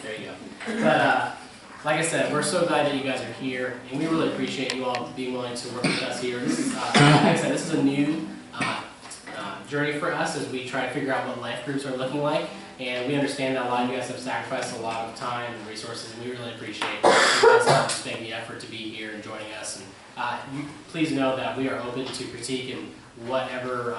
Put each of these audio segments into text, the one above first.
There you go. But like I said, we're so glad that you guys are here, and we really appreciate you all being willing to work with us here. This is, like I said, this is a new journey for us as we try to figure out what life groups are looking like. And we understand that a lot of you guys have sacrificed a lot of time and resources, and we really appreciate you guys making the effort to be here and joining us. And please know that we are open to critique in whatever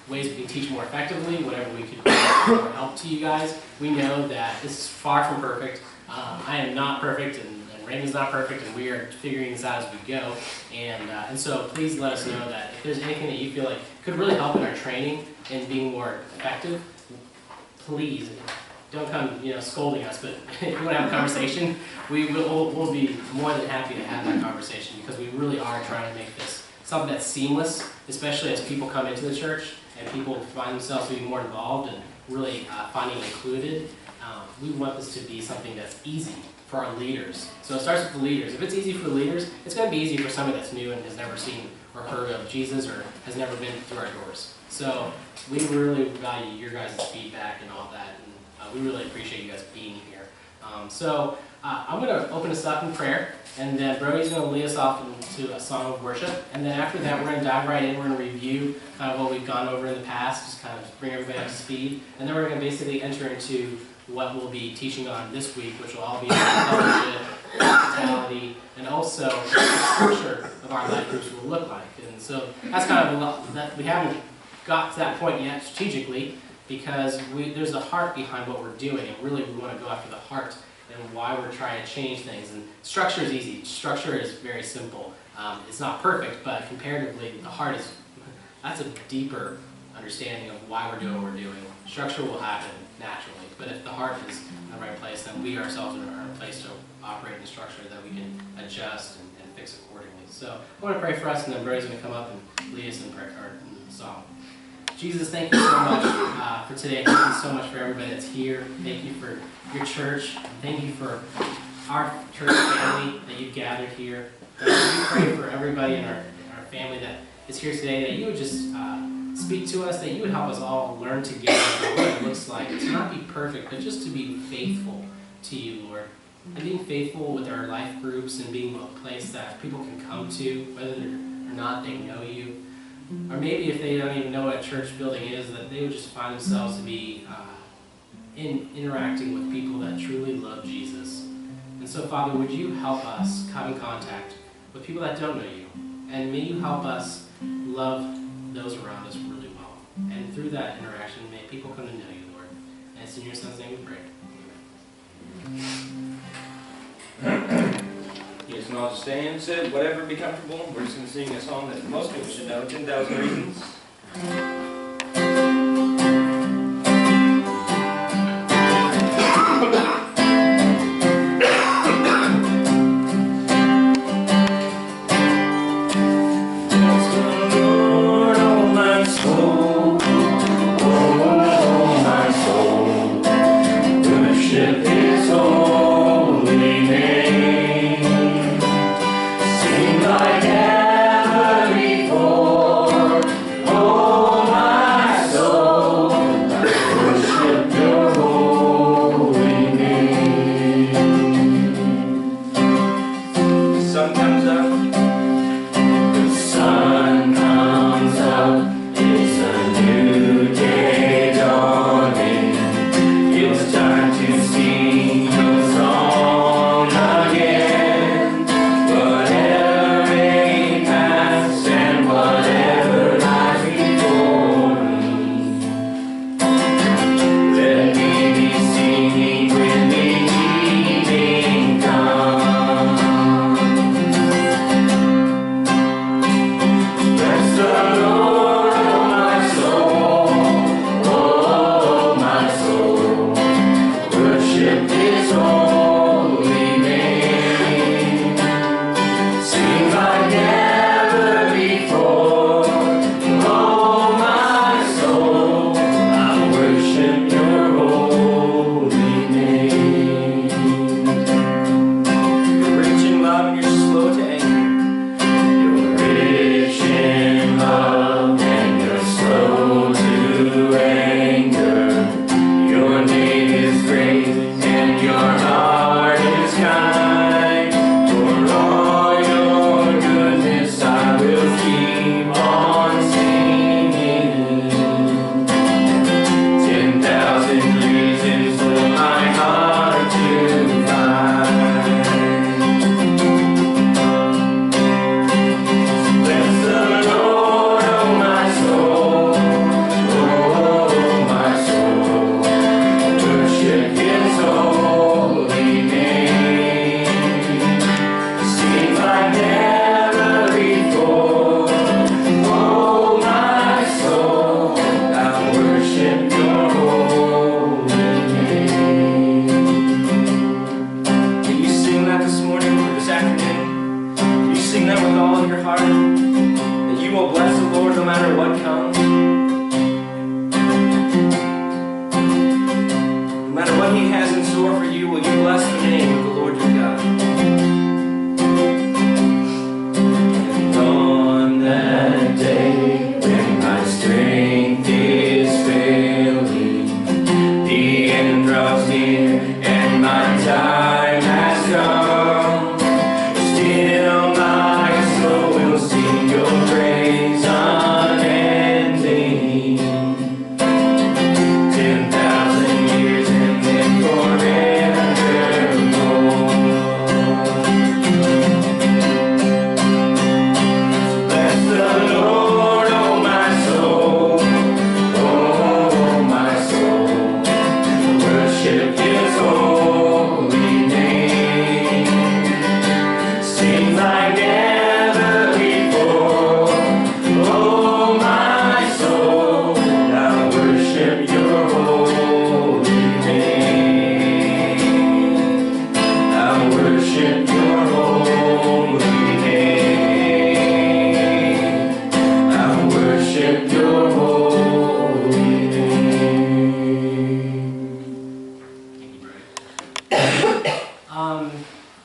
ways we can teach more effectively, whatever we could do for help to you guys. We know that this is far from perfect. I am not perfect, and Raymond's not perfect, and we are figuring this out as we go. And so please let us know that if there's anything that you feel like could really help in our training and being more effective, please don't come scolding us, but if you want to have a conversation, we'll be more than happy to have that conversation, because we really are trying to make this something that's seamless, especially as people come into the church and people find themselves being more involved and really finding included. We want this to be something that's easy for our leaders. So it starts with the leaders. If it's easy for the leaders, it's going to be easy for somebody that's new and has never seen or heard of Jesus or has never been through our doors. So we really value your guys' feedback and all that, and we really appreciate you guys being here. I'm going to open us up in prayer, and then Brody's going to lead us off into a song of worship, and then after that we're going to dive right in. We're going to review kind of what we've gone over in the past, just kind of bring everybody up to speed, and then we're going to basically enter into what we'll be teaching on this week, which will all be fellowship, hospitality, and also what the structure of our life groups will look like. And so that's kind of a lot that we haven't got to that point yet strategically, because there's a heart behind what we're doing, and really we want to go after the heart and why we're trying to change things. And structure is easy. Structure is very simple. It's not perfect, but comparatively, the heart that's a deeper understanding of why we're doing what we're doing. Structure will happen naturally, but if the heart is in the right place, then we ourselves are in a place to operate in the structure that we can adjust and fix accordingly. So I want to pray for us, and then Brody's going to come up and lead us in prayer or in the song. Jesus, thank you so much for today. Thank you so much for everybody that's here. Thank you for your church. Thank you for our church family that you've gathered here. We pray for everybody in our family that is here today, that you would just speak to us, that you would help us all learn together what it looks like to not be perfect, but just to be faithful to you, Lord. And being faithful with our life groups and being a place that people can come to, whether or not they know you. Or maybe if they don't even know what a church building is, that they would just find themselves to be interacting with people that truly love Jesus. And so, Father, would you help us come in contact with people that don't know you? And may you help us love those around us really well. And through that interaction, may people come to know you, Lord. And it's in your Son's name we pray. Amen. You guys can all just stand, sit, whatever, be comfortable. We're just going to sing a song that most people should know, 10,000 Reasons. Your name is great and your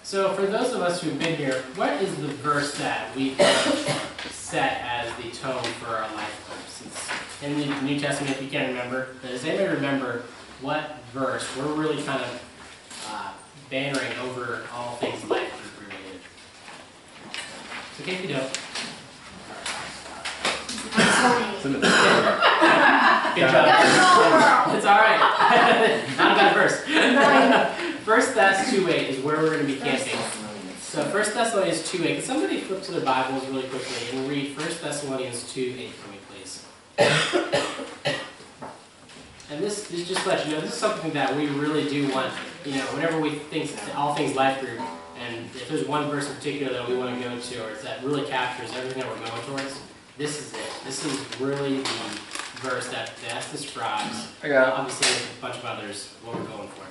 So for those of us who've been here, what is the verse that we kind of set as the tone for our life groups? In the New Testament, if you can't remember, does anybody remember what verse we're really kind of bannering over all things life group related? It's okay if you don't. Good job. It's all right. Not a bad verse. 1 Thess 2:8 is where we're going to be camping. So 1 Thessalonians 2:8. Can somebody flip to their Bibles really quickly and read 1 Thessalonians 2:8 for me, please? And this just lets you know, this is something that we really do want, whenever we think all things life group, and if there's one verse in particular that we want to go to, or that really captures everything that we're going towards, this is it. This is really the verse that describes, obviously with a bunch of others, what we're going for.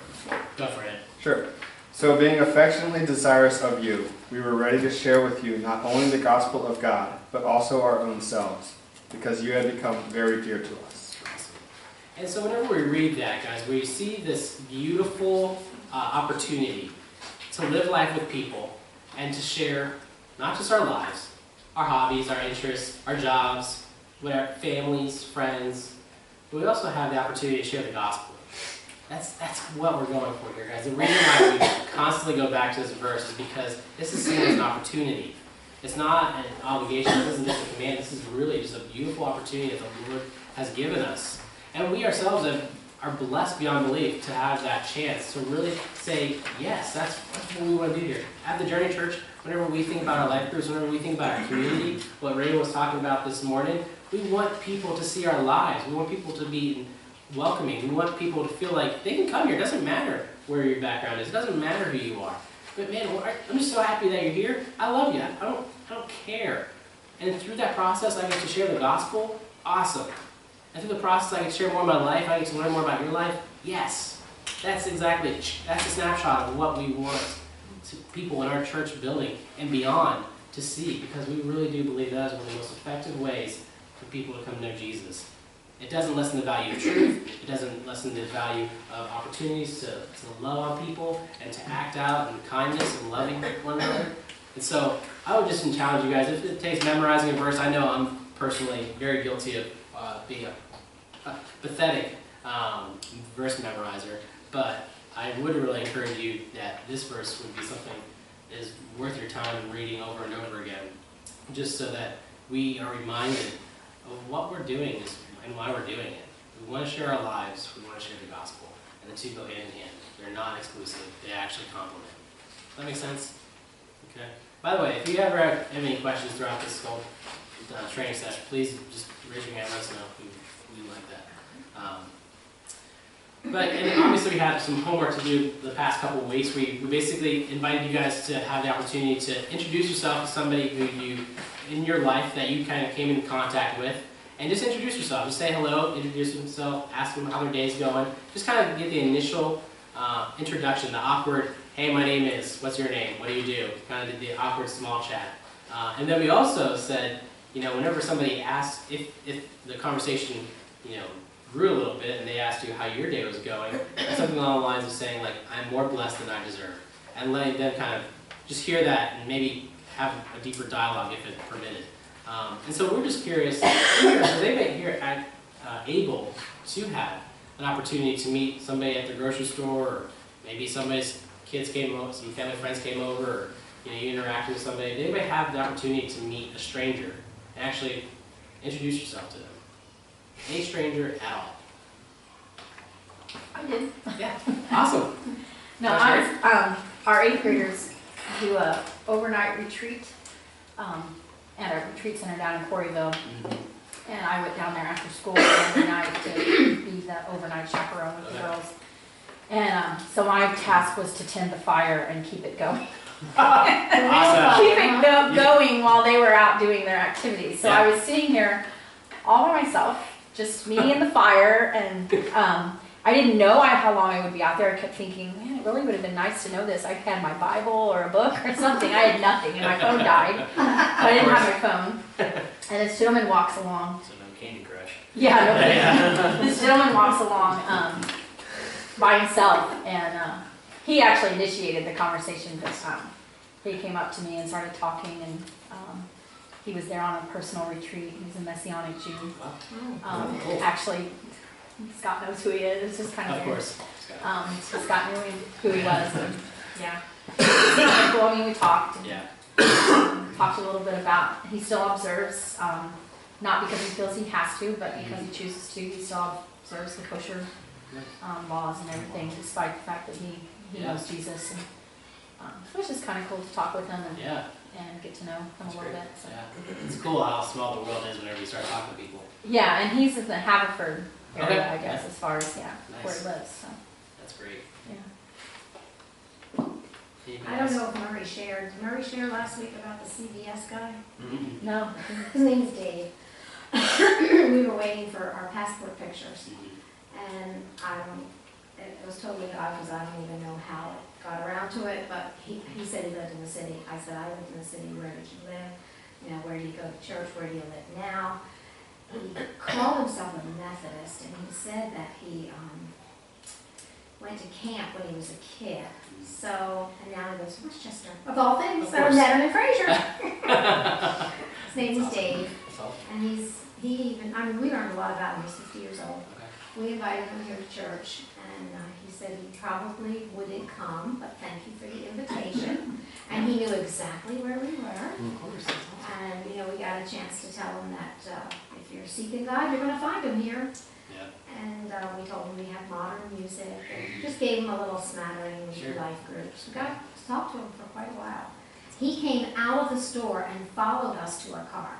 Go for it. Sure. So being affectionately desirous of you, we were ready to share with you not only the gospel of God, but also our own selves, because you had become very dear to us. And so whenever we read that, guys, we see this beautiful opportunity to live life with people and to share not just our lives, our hobbies, our interests, our jobs, whatever, families, friends, but we also have the opportunity to share the gospel. That's what we're going for here, guys. The reason why we constantly go back to this verse is because this is seen as an opportunity. It's not an obligation. This isn't just a command. This is really just a beautiful opportunity that the Lord has given us. And we ourselves are blessed beyond belief to have that chance to really say, yes, that's what we want to do here. At the Journey Church, whenever we think about our life groups, whenever we think about our community, what Ray was talking about this morning, we want people to see our lives. We want people to be welcoming. We want people to feel like they can come here. It doesn't matter where your background is. It doesn't matter who you are. But man, I'm just so happy that you're here. I love you. I don't care. And through that process, I get to share the gospel. Awesome. And through the process, I get to share more of my life. I get to learn more about your life. Yes. That's a snapshot of what we want people in our church building and beyond to see, because we really do believe that is one of the most effective ways for people to come to know Jesus. It doesn't lessen the value of truth. It doesn't lessen the value of opportunities to love on people and to act out in kindness and loving one another. And so I would just challenge you guys, if it takes memorizing a verse, I know I'm personally very guilty of being a pathetic verse memorizer, but I would really encourage you that this verse would be something that is worth your time reading over and over again, just so that we are reminded of what we're doing and why we're doing it. We want to share our lives, we want to share the gospel, and the two go hand in hand. They're not exclusive, they actually complement. Does that make sense? Okay. By the way, if you ever have any questions throughout this whole training session, please just raise your hand and let us know. We like that. And obviously we had some homework to do the past couple of weeks. We basically invited you guys to have the opportunity to introduce yourself to somebody who you, in your life, that you kind of came in contact with. And just introduce yourself. Just say hello, introduce yourself, ask them how their day's going. Just kind of get the initial introduction, the awkward, hey, my name is, what's your name, what do you do? Kind of did the awkward small chat. And then we also said, whenever somebody asked, if the conversation, grew a little bit and they asked you how your day was going, something along the lines of saying, like, I'm more blessed than I deserve. And letting them kind of just hear that and maybe have a deeper dialogue if it's permitted. And so we're just curious, are they here able to have an opportunity to meet somebody at the grocery store, or maybe somebody's kids came over, some family friends came over, or you interacted with somebody? Did anybody have the opportunity to meet a stranger and actually introduce yourself to them? A stranger at all? I did. Yeah, awesome. No, our 8th graders do a overnight retreat at a retreat center down in Coreyville. Mm-hmm. And I went down there after school every night to be the overnight chaperone with the girls. And so my task was to tend the fire and keep it going. Awesome. Keep it going while they were out doing their activities. So I was sitting here all by myself, just me and the fire, and I didn't know how long I would be out there. I kept thinking, man, it really would have been nice to know this. I had my Bible or a book or something. I had nothing, and my phone died. So I didn't have my phone. And this gentleman walks along. So no Candy Crush. Yeah, no. This gentleman walks along by himself, and he actually initiated the conversation this time. He came up to me and started talking, and he was there on a personal retreat. He's a Messianic Jew. Cool. Actually, Scott knows who he is. It's just kind of Of weird. course. So Scott knew who he was, and yeah. Cool. I mean, we talked. Yeah. Talked a little bit about, he still observes, not because he feels he has to, but because he chooses to. He still observes the kosher laws and everything, despite the fact that he knows Jesus. And, so it's just kind of cool to talk with him and get to know him a little bit. So. Yeah. It's cool how small the world is whenever you start talking to people. Yeah, and he's in the Haverford area, Okay. I guess, as far as, where Nice. he lives. So, That's great. yeah. Anything I don't else? know if Murray shared. Did Murray share last week about the CVS guy? Mhm. No. His name's Dave. We were waiting for our passport pictures, and it was totally odd because I don't even know how it got around to it, but he said he lived in the city. I said, I lived in the city. Where did you live? You know, where do you go to church? Where do you live now? He called himself a Methodist, and he said that he went to camp when he was a kid. So, and now he goes to Westchester. Of all things, Of so I course. met him in Fraser. His name is Dave, That's all. and we learned a lot about him. He's 50 years old. Okay. We invited him here to church, and he said he probably wouldn't come, but thank you for the invitation. And he knew exactly where we were. Of course. That's awesome. And, we got a chance to tell him that if you're seeking God, you're going to find him here. Yeah. And we told him we have modern music, and just gave him a little smattering of Sure. the life groups. We got to talk to him for quite a while. He came out of the store and followed us to our car.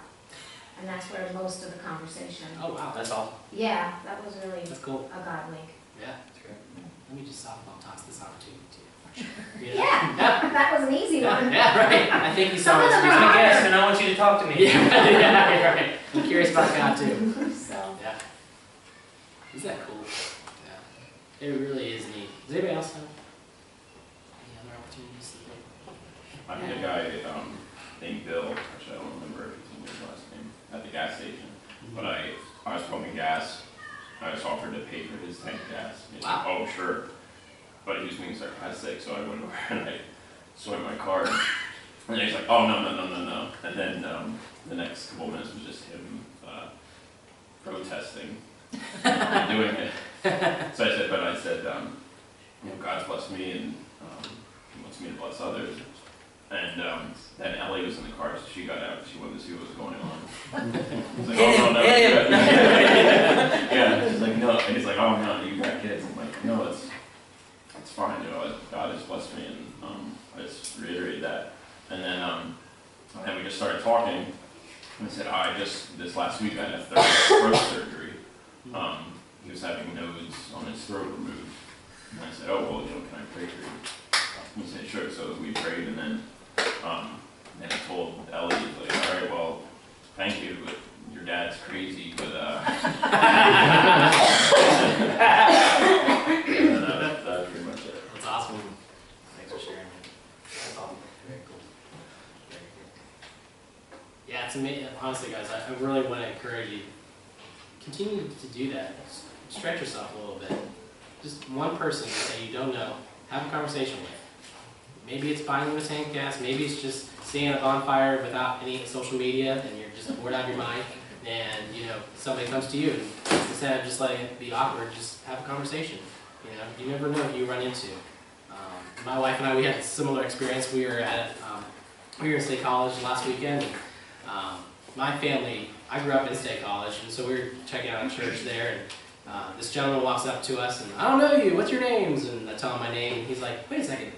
And that's where most of the conversation. Oh wow, that's awesome. Yeah, that was really That's cool. a God wink. Yeah, that's great. Let me just softball toss this opportunity to you. Yeah, that was an easy one. Yeah, right. I think you saw Some of this. them I'm are a guest, hard. and I want you to talk to me. Yeah, right. I'm curious about God too. So, Yeah. Isn't that cool? Yeah. It really is neat. Does anybody else have any other opportunities to think? I met a guy named Bill, actually I don't remember if it's his last name, at the gas station. But I was pumping gas, I was offered to pay for his tank of gas. He's like, Wow. oh sure. But he was being sarcastic, so I went over and I swiped my card. And he's like, oh no. And then the next couple minutes was just him protesting and doing it. So I said, God's blessed me and he wants me to bless others. And then Ellie was in the car, so she got out. She wanted to see what was going on. He's like, oh no. Yeah, he's like, no. And he's like, oh no, you got kids. I'm like, no, it's fine. God has blessed me, and I just reiterated that. And then we just started talking. And I said, this last week I had a throat surgery. He was having nodes on his throat removed. And I said, oh well, can I pray for you? He said, sure. So we prayed, and then I told Ellie, like, all right, well, thank you, but your dad's crazy, but that's pretty much it. That's awesome. Thanks for sharing. That's awesome. Very cool. Very cool. Yeah, it's amazing. Honestly, guys, I really want to encourage you. Continue to do that. Stretch yourself a little bit. Just one person that you don't know, have a conversation with. Maybe it's buying them a tank of gas. Maybe it's just staying at a bonfire without any social media, and you're just bored out of your mind. And somebody comes to you, and instead of just letting it be awkward, just have a conversation. You never know who you run into. My wife and I, we had a similar experience. We were in State College last weekend. And, my family, I grew up in State College, and so we were checking out a church there. And this gentleman walks up to us, and I don't know you. What's your names? And I tell him my name, and he's like, wait a second.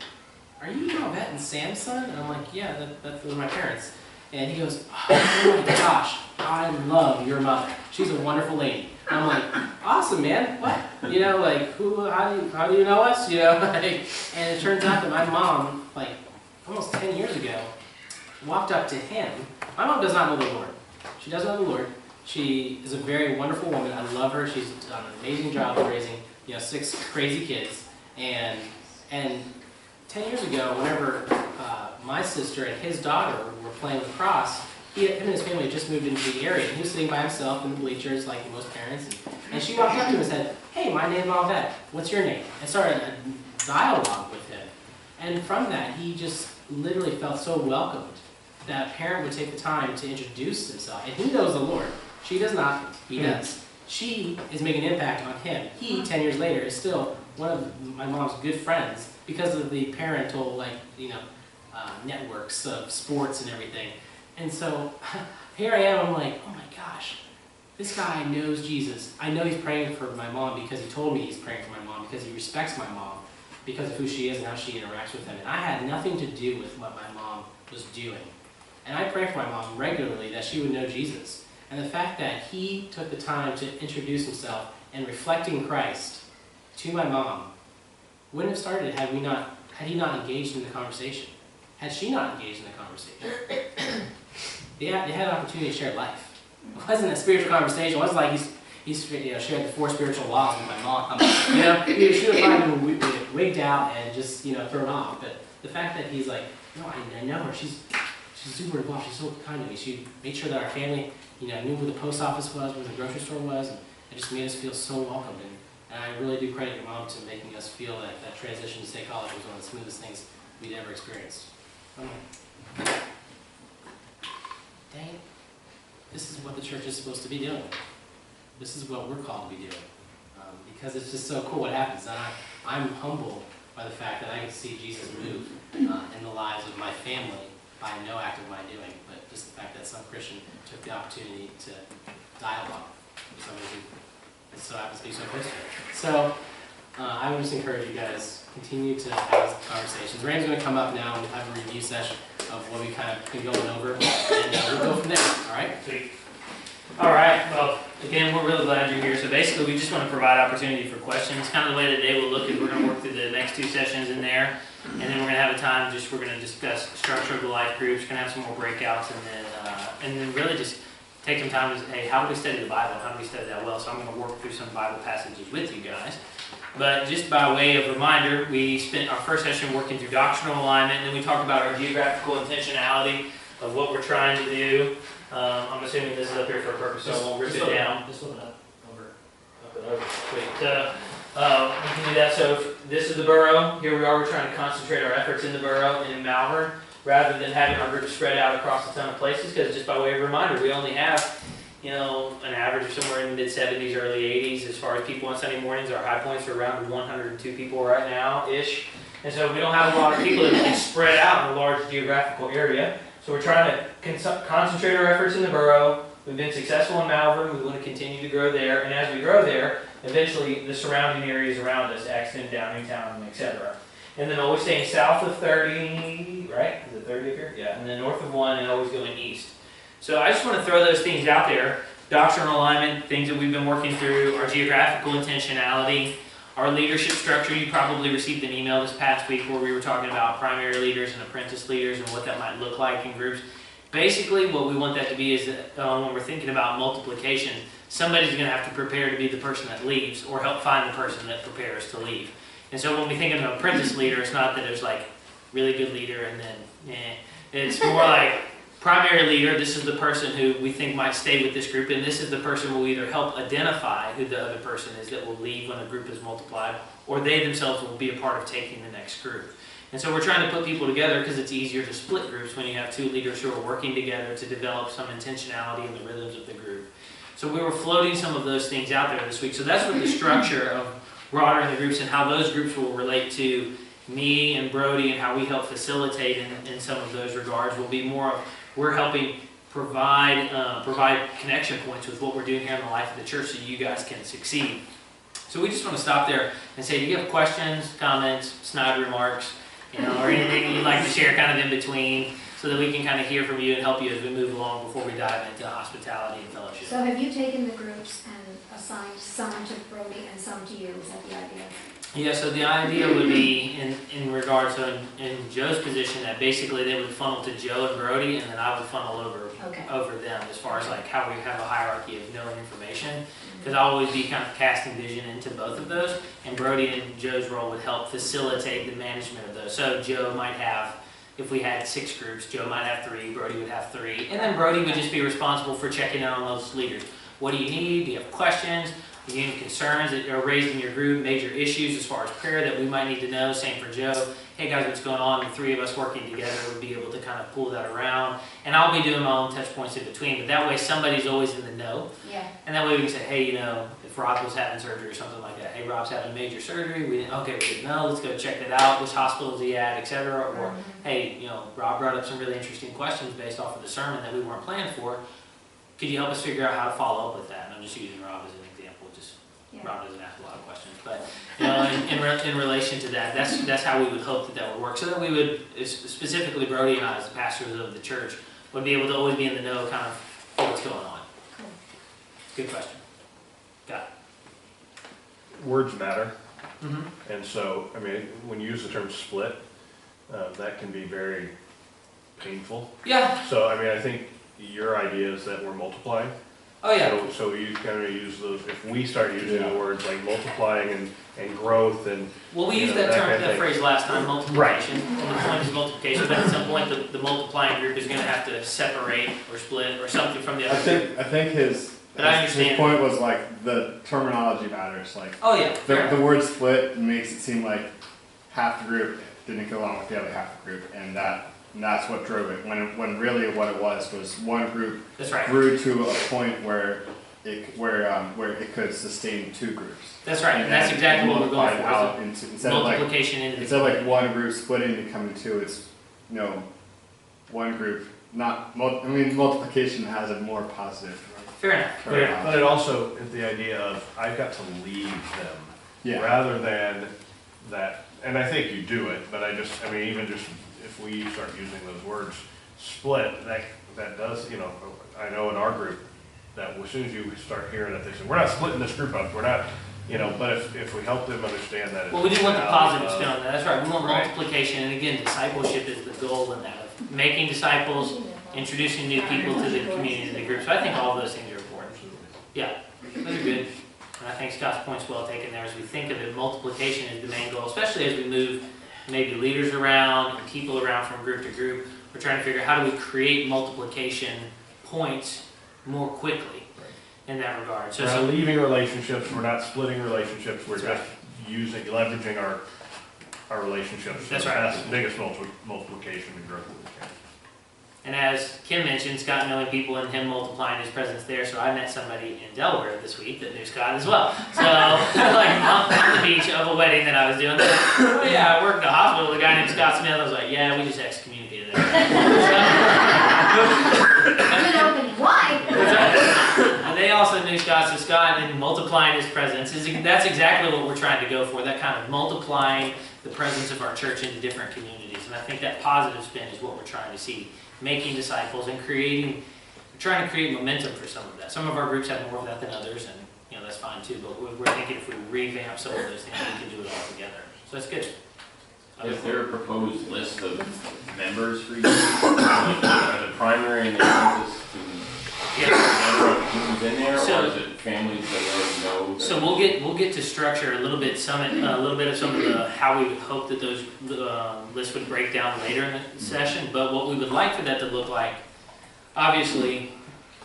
Are you Malvette and Sam's son? And I'm like, yeah, those are my parents. And he goes, oh my gosh, I love your mother. She's a wonderful lady. And I'm like, awesome, man. What? How do you know us? And it turns out that my mom, like almost 10 years ago, walked up to him. My mom does not know the Lord. She doesn't know the Lord. She is a very wonderful woman. I love her. She's done an amazing job of raising, 6 crazy kids. And 10 years ago, whenever my sister and his daughter were playing lacrosse, him and his family had just moved into the area, and he was sitting by himself in the bleachers like most parents, and she walked up to him and said, hey, my name's Malvette, what's your name? And started dialogue with him. And from that, he just literally felt so welcomed that a parent would take the time to introduce himself. And he knows the Lord. She does not. He does. She is making an impact on him. He, 10 years later, is still one of my mom's good friends because of the parental, networks of sports and everything. And so here I am, I'm like, oh my gosh, this guy knows Jesus. I know he's praying for my mom because he told me he's praying for my mom, because he respects my mom, because of who she is and how she interacts with him. And I had nothing to do with what my mom was doing. And I pray for my mom regularly that she would know Jesus. And the fact that he took the time to introduce himself and reflecting Christ to my mom wouldn't have started had he not engaged in the conversation. Had she not engaged in the conversation. They had an opportunity to share life. It wasn't a spiritual conversation. It wasn't like he's shared the 4 spiritual laws with my mom. He should have probably been wigged out and just thrown off. But the fact that he's like, no, I know her. She's super involved. She's so kind to me. She made sure that our family knew where the post office was, where the grocery store was, and it just made us feel so welcome. And I really do credit your mom to making us feel that that transition to State College was one of the smoothest things we'd ever experienced. I'm like, dang it. This is what the church is supposed to be doing. This is what we're called to be doing. Because it's just so cool what happens. And I'm humbled by the fact that I get to see Jesus move in the lives of my family by no act of my doing, but just the fact that some Christian took the opportunity to dialogue with somebody who so happens to be so close to it. So I would just encourage you guys, continue to have conversations. Rand's going to come up now and we'll have a review session of what we kind of been going over, and we'll go from there, all right? Sweet. All right, well, again, we're really glad you're here. So basically, we just want to provide opportunity for questions. Kind of the way the day will look is we're going to work through the next 2 sessions in there, and then we're going to have a time we're going to discuss structure of the life groups, we're going to have some more breakouts, and then really just take some time to say, hey, how do we study the Bible? How do we study that well? So I'm going to work through some Bible passages with you guys. But just by way of reminder, we spent our first session working through doctrinal alignment, and then we talked about our geographical intentionality of what we're trying to do. I'm assuming this is up here for a purpose, so I won't rip it down. Just flip it up, over. Up and over. Sweet. So we can do that. So if this is the borough. Here we are. We're trying to concentrate our efforts in the borough and in Malvern, rather than having our group spread out across a ton of places. Because just by way of reminder, we only have an average of somewhere in the mid-70s, early 80s as far as people on Sunday mornings. Our high points are around 102 people right now-ish. And so we don't have a lot of people that can spread out in a large geographical area. So we're trying to concentrate our efforts in the borough. We've been successful in Malvern. We want to continue to grow there. And as we grow there, eventually the surrounding areas around us, Axton, down Newtown, etc. And then always staying south of 30, right? Is it 30 up here? Yeah. And then north of 1 and always going east. So I just want to throw those things out there. Doctrinal alignment, things that we've been working through, our geographical intentionality, our leadership structure. You probably received an email this past week where we were talking about primary leaders and apprentice leaders and what that might look like in groups. Basically, what we want that to be is that when we're thinking about multiplication, somebody's going to have to prepare to be the person that leaves or help find the person that prepares to leave. And so when we think of an apprentice leader, it's not that there's like really good leader and then It's more like primary leader, this is the person who we think might stay with this group, and this is the person who will either help identify who the other person is that will leave when a group is multiplied, or they themselves will be a part of taking the next group. And so we're trying to put people together because it's easier to split groups when you have two leaders who are working together to develop some intentionality in the rhythms of the group. So we were floating some of those things out there this week. So that's what the structure of broader the groups and how those groups will relate to me and Brody and how we help facilitate in some of those regards will be more of we're helping provide connection points with what we're doing here in the life of the church so you guys can succeed. So we just want to stop there and say, do you have questions, comments, snide remarks, or anything you'd like to share kind of in between so that we can kind of hear from you and help you as we move along before we dive into hospitality and fellowship. So have you taken the groups and assigned some to Brody and some to you? Is that the idea? Yeah, so the idea would be in regards to in Joe's position that basically they would funnel to Joe and Brody, and then I would funnel over them as far as like how we have a hierarchy of knowing information. Because I'll always be kind of casting vision into both of those, and Brody and Joe's role would help facilitate the management of those. So Joe might have, if we had 6 groups, Joe might have 3, Brody would have 3, and then Brody would just be responsible for checking in on those leaders. What do you need? Do you have questions? If you have any concerns that are raised in your group, major issues as far as prayer that we might need to know, same for Joe. Hey guys, what's going on? The three of us working together would be able to kind of pull that around. And I'll be doing my own touch points in between, but that way somebody's always in the know. Yeah. And that way we can say, hey, you know, if Rob was having surgery or something like that, hey, Rob's having major surgery, we didn't know, let's go check that out, which hospital is he at, etc. Or, hey, you know, Rob brought up some really interesting questions based off of the sermon that we weren't planned for. Could you help us figure out how to follow up with that? And I'm just using Rob as an example, just Rob doesn't ask a lot of questions. But, you know, in relation to that, that's how we would hope that would work. So that we would, specifically Brody and I, as the pastors of the church, would be able to always be in the know kind of what's going on. Cool. Good question. Got it. Words matter. Mm-hmm. And so, I mean, when you use the term split, that can be very painful. Yeah. So, I mean, I think your idea is that we're multiplying. Oh, yeah. So you kind of use those, if we start using the words like multiplying and growth and. Well, we you used know, that term, kind of that thing. phrase last time, multiplication. And the point is multiplication, but at some point the multiplying group is going to have to separate or split or something from the other group. I think his But I understand. point was like the terminology matters. Like Oh, yeah. the word split makes it seem like half the group didn't go along with the other half the group, and that's what drove it. When really what it was one group That's right. grew to a point where it could sustain two groups. That's right. And that's exactly what we're going for. Out Is instead of like multiplication into instead of like one group splitting to becoming two, it's one group. Multiplication has a more positive. Fair enough. But it also is the idea of I've got to lead them. Yeah. Rather than that, and I think you do it, but even just if we start using those words, split, that does, I know in our group, that as soon as you start hearing it, they say, we're not splitting this group up, we're not, but if we help them understand that. Well, we do want the positive spin on that. That's right. We want Right. multiplication, and again, discipleship is the goal in that. Of making disciples, introducing new people to the community and the group. So I think all of those things are important. Yeah, those are good. And I think Scott's point's well taken there. As we think of it, multiplication is the main goal, especially as we move maybe leaders around and people around from group to group. We're trying to figure out how do we create multiplication points more quickly in that regard. We're not leaving relationships, we're not splitting relationships, we're That's just leveraging our relationships. That's right. That's the biggest multiplication and growth. And as Kim mentioned, Scott knowing people and him multiplying his presence there, so I met somebody in Delaware this week that knew Scott as well. So, like on the beach of a wedding that I was doing, oh yeah, I worked at a hospital, the guy named Scott Smith, I was like, yeah, we just excommunicated him. Why? And they also knew Scott, so Scott and multiplying his presence, that's exactly what we're trying to go for, that kind of multiplying the presence of our church into different communities. And I think that positive spin is what we're trying to see. Making disciples and trying to create momentum for some of that. Some of our groups have more of that than others, and that's fine too, but we're thinking if we revamp some of those things, we can do it all together. So that's good. Is there a proposed list of members for each? Are the primary and the census to who's in there, or is it families that already know? So we'll get to structure a little bit of some of the how we would hope that those lists would break down later in the session. But what we would like for that to look like, obviously,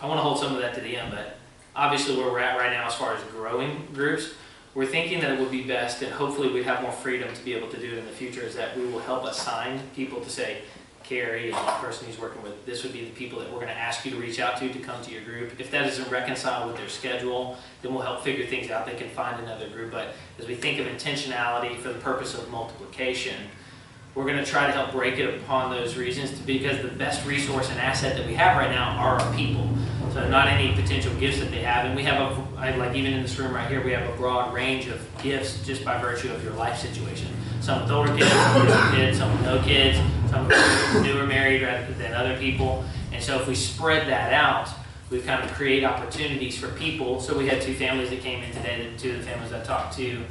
I want to hold some of that to the end. But obviously, where we're at right now as far as growing groups, we're thinking that it would be best, and hopefully we have more freedom to be able to do it in the future. Is that we will help assign people to say, Carrie and the person he's working with, this would be the people that we're going to ask you to reach out to come to your group. If that doesn't reconcile with their schedule, then we'll help figure things out. They can find another group. But as we think of intentionality for the purpose of multiplication, we're going to try to help break it upon those reasons because the best resource and asset that we have right now are our people. So not any potential gifts that they have. And we have, like even in this room right here, we have a broad range of gifts just by virtue of your life situation. Some with older kids, some with young kids, some with no kids, some with newer married rather than other people. And so if we spread that out, we kind of create opportunities for people. So we had two families that came in today, two of the families I talked to.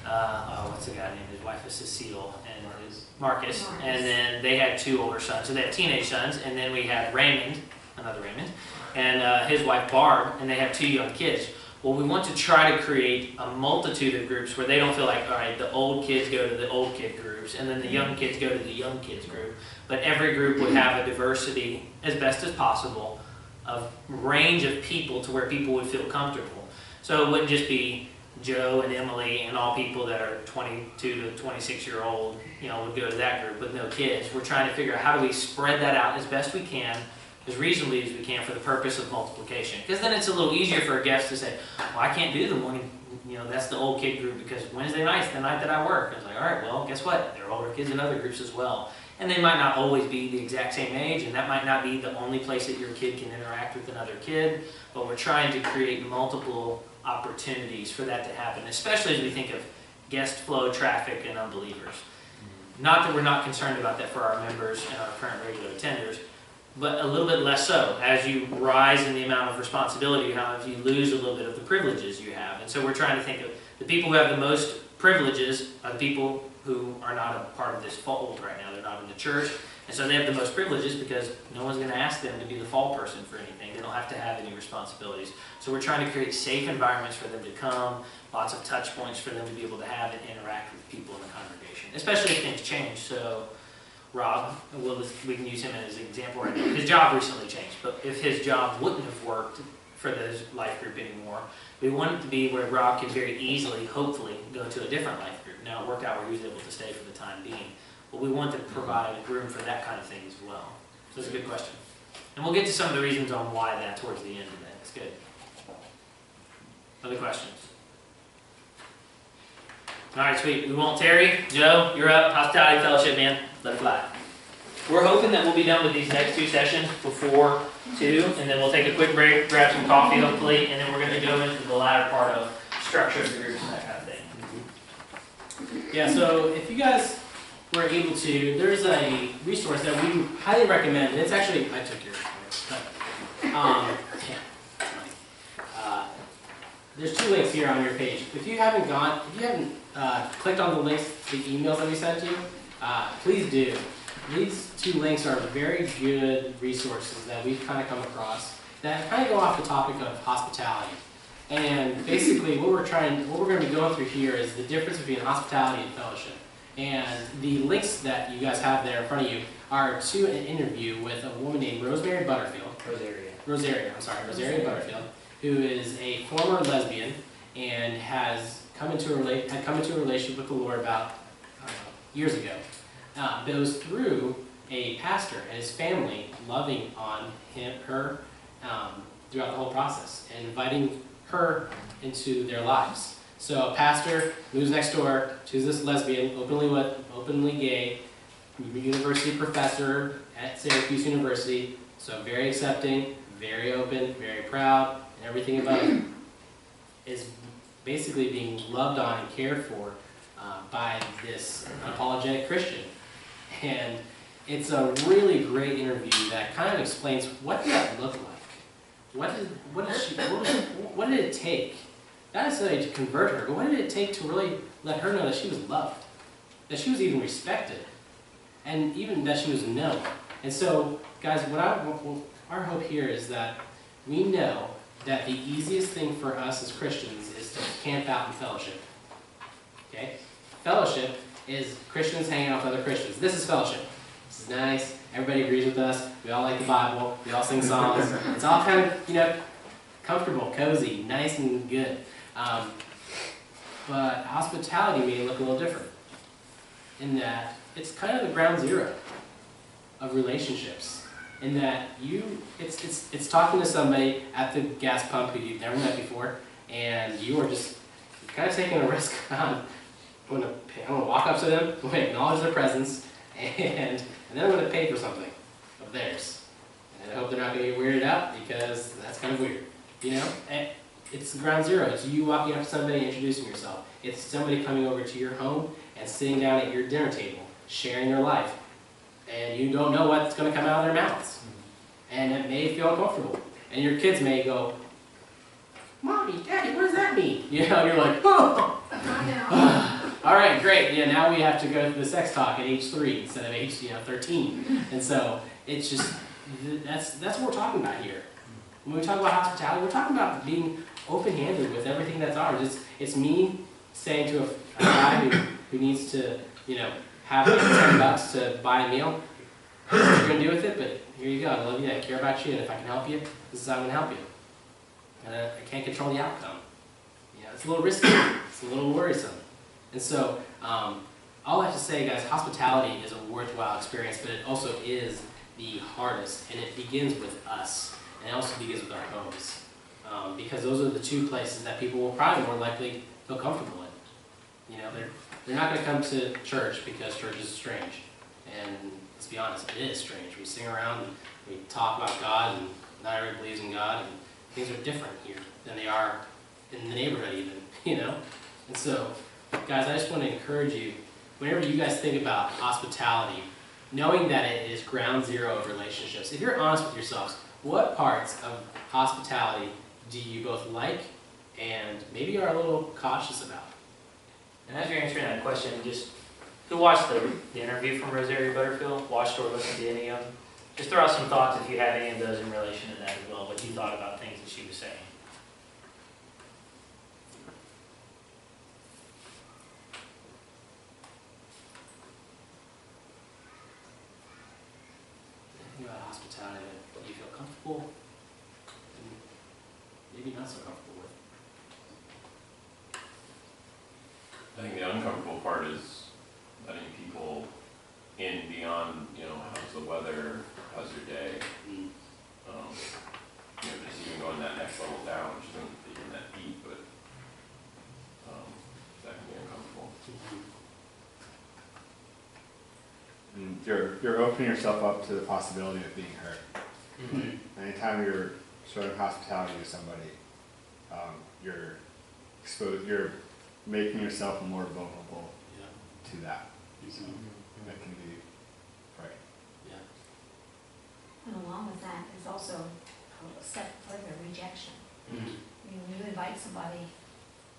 What's the guy named? His wife is Cecile and his Marcus. And then they had two older sons. So they had teenage sons. And then we had Raymond, another Raymond, and his wife Barb, and they have two young kids. Well, we want to try to create a multitude of groups where they don't feel like, all right, the old kids go to the old kid groups, and then the young kids go to the young kids group. But every group would have a diversity, as best as possible, of range of people to where people would feel comfortable. So it wouldn't just be Joe and Emily and all people that are 22 to 26-year-old, would go to that group with no kids. We're trying to figure out how do we spread that out as best we can, as reasonably as we can for the purpose of multiplication. Because then it's a little easier for a guest to say, well, I can't do the morning, that's the old kid group because Wednesday night's the night that I work. It's like, all right, well, guess what? There are older kids in other groups as well. And they might not always be the exact same age, and that might not be the only place that your kid can interact with another kid, but we're trying to create multiple opportunities for that to happen, especially as we think of guest flow, traffic, and unbelievers. Not that we're not concerned about that for our members and our current regular attenders, but a little bit less so. As you rise in the amount of responsibility you have, you lose a little bit of the privileges you have. And so we're trying to think of the people who have the most privileges are the people who are not a part of this fold right now. They're not in the church. And so they have the most privileges because no one's going to ask them to be the fall person for anything. They don't have to have any responsibilities. So we're trying to create safe environments for them to come, lots of touch points for them to be able to have and interact with people in the congregation, especially if things change. So Rob, we can use him as an example right now. His job recently changed, but if his job wouldn't have worked for the life group anymore, we want it to be where Rob can very easily, hopefully, go to a different life group. Now, it worked out where he was able to stay for the time being, but we want to provide room for that kind of thing as well. So that's a good question. And we'll get to some of the reasons on why that towards the end of that. It's good. Other questions? All right, sweet. We won't tarry. Joe, you're up. Hospitality Fellowship, man. Let it fly. We're hoping that we'll be done with these next two sessions before 2, and then we'll take a quick break, grab some coffee hopefully, and then we're going to go into the latter part of structure of the groups and that kind of thing. Yeah, so if you guys were able to, there's a resource that we highly recommend, and it's actually, I took yours, but, there's 2 links here on your page. If you haven't clicked on the links, the emails that we sent you, please do. These 2 links are very good resources that we've kind of come across that kind of go off the topic of hospitality. And basically what we're going to be going through here is the difference between hospitality and fellowship. And the links that you guys have there in front of you are to an interview with a woman named Rosemary Butterfield. Rosaria Butterfield, who is a former lesbian and has come into a relationship with the Lord about years ago. But it was through a pastor and his family loving on her throughout the whole process and inviting her into their lives. So a pastor moves next door to this lesbian, openly gay, university professor at Syracuse University, so very accepting, very open, very proud, and everything about it is basically being loved on and cared for by this unapologetic Christian. And it's a really great interview that kind of explains what did that look like. What did it take? Not necessarily to convert her, but what did it take to really let her know that she was loved, that she was even respected, and even that she was known. And so, guys, our hope here is that we know that the easiest thing for us as Christians is to camp out in fellowship. Okay? Fellowship is Christians hanging out with other Christians. This is fellowship. This is nice. Everybody agrees with us. We all like the Bible. We all sing songs. It's all kind of, comfortable, cozy, nice and good. But hospitality may look a little different in that it's kind of the ground zero of relationships. In that it's talking to somebody at the gas pump who you've never met before, and you are just kind of taking a risk on. I'm going to walk up to them, I'm going to acknowledge their presence, and then I'm going to pay for something of theirs. And I hope they're not going to get weirded out because that's kind of weird. And it's ground zero. It's you walking up to somebody and introducing yourself. It's somebody coming over to your home and sitting down at your dinner table, sharing their life. And you don't know what's going to come out of their mouths. And it may feel uncomfortable. And your kids may go, Mommy, Daddy, what does that mean? You're like, oh. All right, great. Now we have to go through the sex talk at age 3 instead of age 13. And so it's just, that's what we're talking about here. When we talk about hospitality, we're talking about being open-handed with everything that's ours. It's me saying to a guy who needs to, have like $10 to buy a meal. This is what you're going to do with it, but here you go. I love you, I care about you, and if I can help you, this is how I'm going to help you. And I can't control the outcome. it's a little risky, it's a little worrisome. And so, all I have to say, guys, hospitality is a worthwhile experience, but it also is the hardest, and it begins with us, and it also begins with our homes. Because those are the two places that people will probably more likely feel comfortable in. You know, they're not going to come to church because church is strange. And let's be honest, it is strange. We sing around and we talk about God, and not everybody believes in God, and things are different here than they are in the neighborhood even, you know? And so, guys, I just want to encourage you, whenever you guys think about hospitality, knowing that it is ground zero of relationships, if you're honest with yourselves, what parts of hospitality do you both like and maybe are a little cautious about? And as you're answering that question, just who watched the interview from Rosaria Butterfield? Watched or listened to any of them? Just throw out some thoughts if you have any of those in relation to that as well, what you thought about things that she was saying. Think about hospitality that you feel comfortable and maybe not so comfortable with. I think the uncomfortable part is letting people in beyond, how's the weather, how's your day? Just even going that next level down, which isn't even that deep, but that can be uncomfortable. And you're opening yourself up to the possibility of being hurt. Anytime you're showing hospitality to somebody, you're making yourself more vulnerable to that. That can be right. And along with that is also a step further, rejection. I mean, when you invite somebody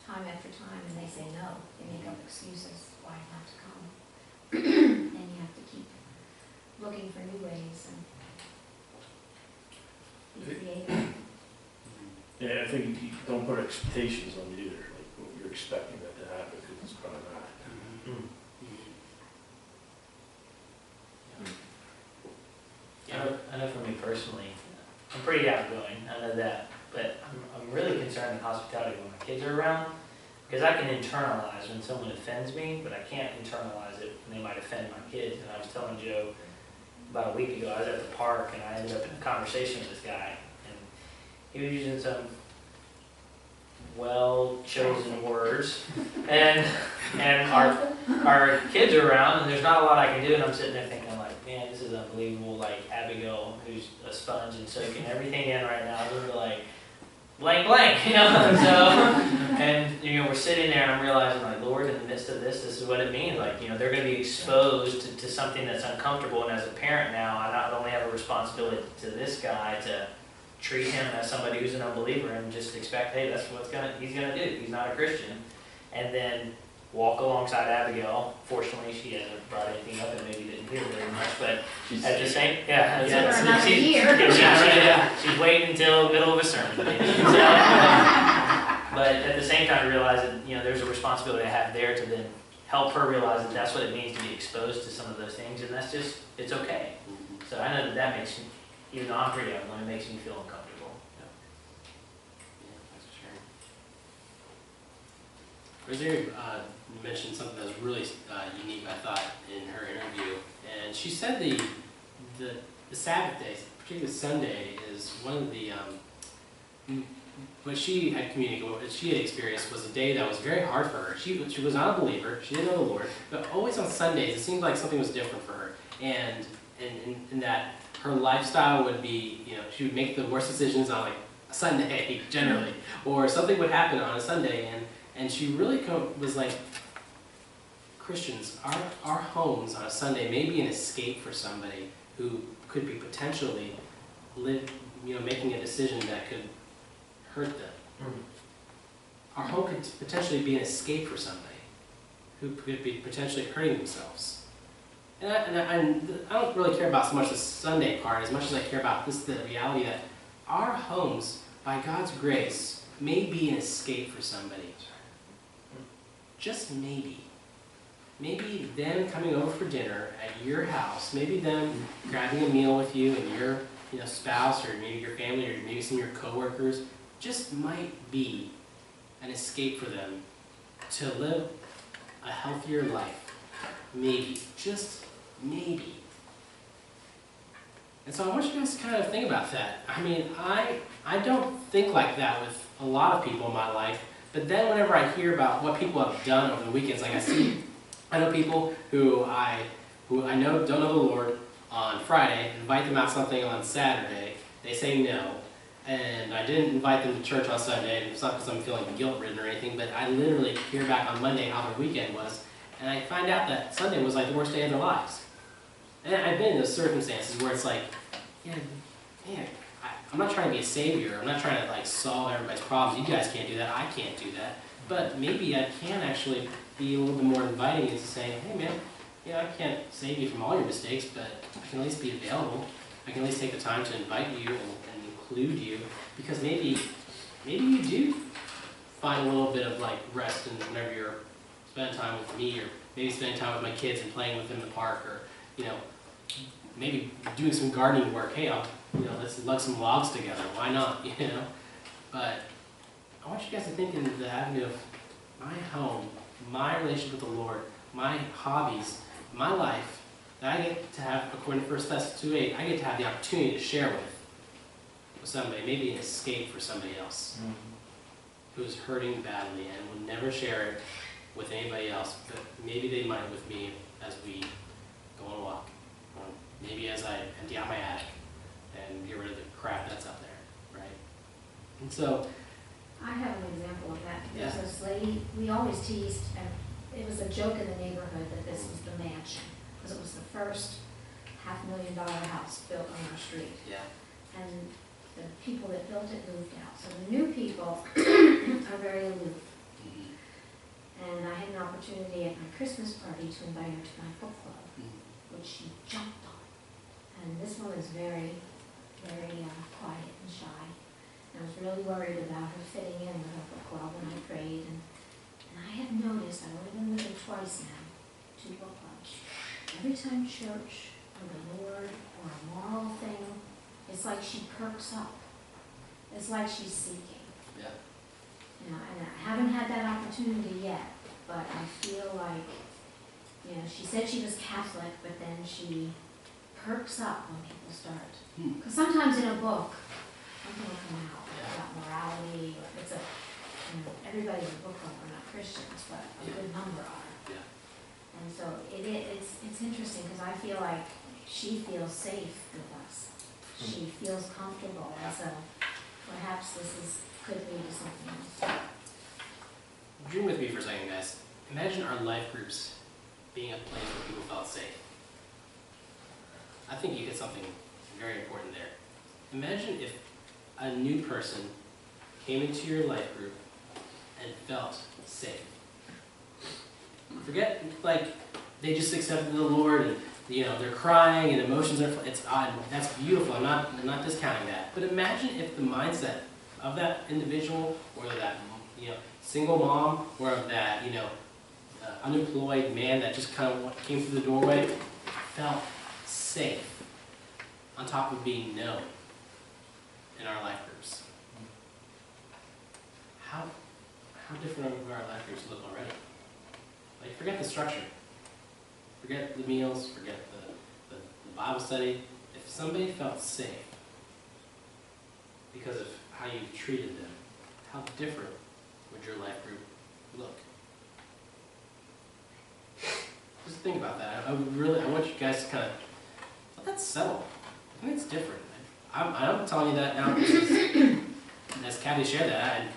time after time and they say no, they make up excuses why not to come. And you have to keep looking for new ways and be creative. Yeah, I think you don't put expectations on it either, like what you're expecting that to happen, because it's probably not. I know for me personally, I'm pretty outgoing, I know that, but I'm really concerned with hospitality when my kids are around, because I can internalize when someone offends me, but I can't internalize it when they might offend my kids. And I was telling Joe about a week ago, I was at the park and I ended up in a conversation with this guy, and he was using some well-chosen words, and our kids are around, and there's not a lot I can do, and I'm sitting there thinking, like, man, this is unbelievable. Like Abigail, who's a sponge and soaking everything in right now, we're like blank, So, and we're sitting there, and I'm realizing, like, Lord, in the midst of this is what it means. Like, they're going to be exposed to something that's uncomfortable, and as a parent now, I not only have a responsibility to this guy to treat him as somebody who's an unbeliever and just expect, hey, that's what he's gonna do. He's not a Christian. And then walk alongside Abigail. Fortunately, she hasn't brought anything up and maybe didn't hear very much, but at the same, she's waiting until the middle of a sermon. But at the same time, realize that there's a responsibility I have there to then help her realize that that's what it means to be exposed to some of those things, and that's just, it's okay. So I know that makes me, even though I'm pretty young, it makes me feel uncomfortable. Rosaria mentioned something that was really unique, I thought, in her interview. And she said the Sabbath day, particularly Sunday, is one of the, what she had communicated, what she had experienced was a day that was very hard for her. She was not a believer, she didn't know the Lord, but always on Sundays it seemed like something was different for her. And in that her lifestyle would be, she would make the worst decisions on like a Sunday generally, or something would happen on a Sunday, and she really was like, Christians, our homes on a Sunday may be an escape for somebody who could be potentially making a decision that could hurt them. Our home could potentially be an escape for somebody who could be potentially hurting themselves. And I don't really care about so much the Sunday part as much as I care about the reality that our homes, by God's grace, may be an escape for somebody. Just maybe. Maybe them coming over for dinner at your house, maybe them grabbing a meal with you and your spouse, or maybe your family, or maybe some of your coworkers, just might be an escape for them to live a healthier life. Maybe, just maybe. And so I want you guys to kind of think about that. I mean, I don't think like that with a lot of people in my life, but then whenever I hear about what people have done over the weekends, like I know people who I know don't know the Lord on Friday, invite them out something on Saturday, they say no, and I didn't invite them to church on Sunday, and it's not because I'm feeling guilt-ridden or anything, but I literally hear back on Monday how their weekend was, and I find out that Sunday was like the worst day of their lives. And I've been in those circumstances where it's like, yeah, man, I'm not trying to be a savior. I'm not trying to like solve everybody's problems. You guys can't do that. I can't do that. But maybe I can actually be a little bit more inviting into saying, hey man, I can't save you from all your mistakes, but I can at least be available. I can at least take the time to invite you and include you, because maybe you do find a little bit of like rest in whenever you're spending time with me, or maybe spending time with my kids and playing with them in the park, or maybe doing some gardening work. Hey, let's lug some logs together. Why not? But I want you guys to think in the avenue of my home, my relationship with the Lord, my hobbies, my life that I get to have, according to 1 Thessalonians 2:8, I get to have the opportunity to share with somebody, maybe an escape for somebody else who's hurting badly and will never share it with anybody else, but maybe they might with me as we go on a walk. Or maybe as I empty out my attic and get rid of the crap that's up there, right? And so, I have an example of that. Yeah. There's this lady, we always teased, and it was a joke in the neighborhood that this was the mansion, because it was the first $500,000 house built on our street. yeah, And the people that built it moved out. So the new people are very aloof. And I had an opportunity at my Christmas party to invite her to my book club, which she jumped on. And this one is very, very quiet and shy. And I was really worried about her fitting in with her book club when I prayed. And I had noticed, I've only been with her twice now, 2 book clubs. Every time church or the Lord or a moral thing, it's like she perks up. It's like she's seeking. yeah. And I haven't had that opportunity yet, but I feel like, she said she was Catholic, but then she perks up when people start. Because sometimes in a book, something will come out about morality, or it's everybody in the book club are not Christians, but a good number are. Yeah. And so it's interesting, because I feel like she feels safe with us. She feels comfortable, and so perhaps could lead to something else. Dream with me for a second, guys. Imagine our life groups being a place where people felt safe. I think you hit something very important there. Imagine if a new person came into your life group and felt safe. Forget, like, they just accepted the Lord and, they're crying and emotions are, that's beautiful. I'm not discounting that. But imagine if the mindset of that individual, or that, single mom, or of that, unemployed man that just kind of came through the doorway, felt safe on top of being known in our life groups. How different would our life groups look already? Like, forget the structure. Forget the meals, forget the Bible study. If somebody felt safe because of how you treated them, how different would your life group look? Just think about that. I want you guys to kind of let that settle. I think it's different. I'm telling you that now because as Kathy shared that,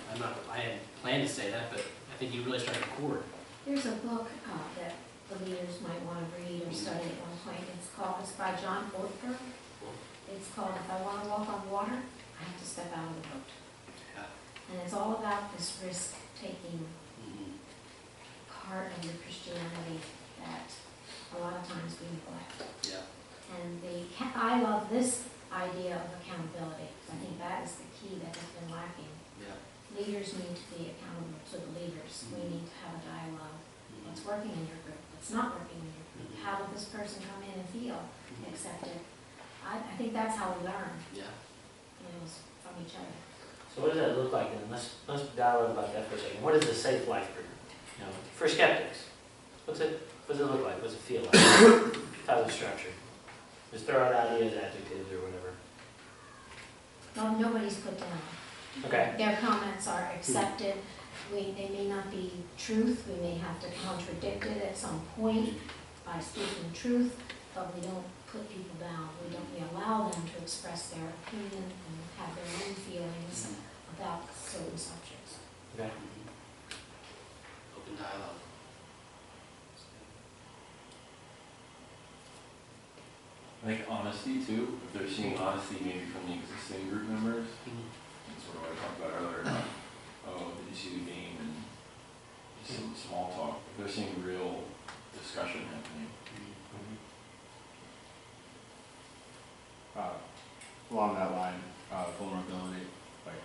I had planned to say that, but I think you really struck a chord. There's a book that the leaders might want to read or study at one point. It's by John Ortberg. It's called If I Want to Walk on Water, I Have to Step Out of the Boat. Yeah. And it's all about this risk-taking part of your Christianity that a lot of times we neglect. Yeah. And I love this idea of accountability. I think that is the key that has been lacking. Yeah. Leaders need to be accountable to the leaders. We need to have a dialogue. What's working in your group? What's not working in your group? How will this person come in and feel accepted? I think that's how we learn. Yeah. From each other. So what does that look like? And let's dialogue about that for a second. What is the safe life group? You know, for skeptics, what does it look like? What's it feel like? How's it structured? Just throw out ideas, adjectives, or whatever. Well, nobody's put down. Okay. Their comments are accepted. They may not be truth. We may have to contradict it at some point by speaking truth, but we don't put people down. We allow them to express their opinion and have their own feelings about certain subjects. Okay. Open dialogue. I think honesty too, if they're seeing honesty maybe from the existing group members, that's sort of what I talked about earlier, not, oh, did you see the game, and just some small talk. If they're seeing real discussion happening. Along that line, vulnerability, like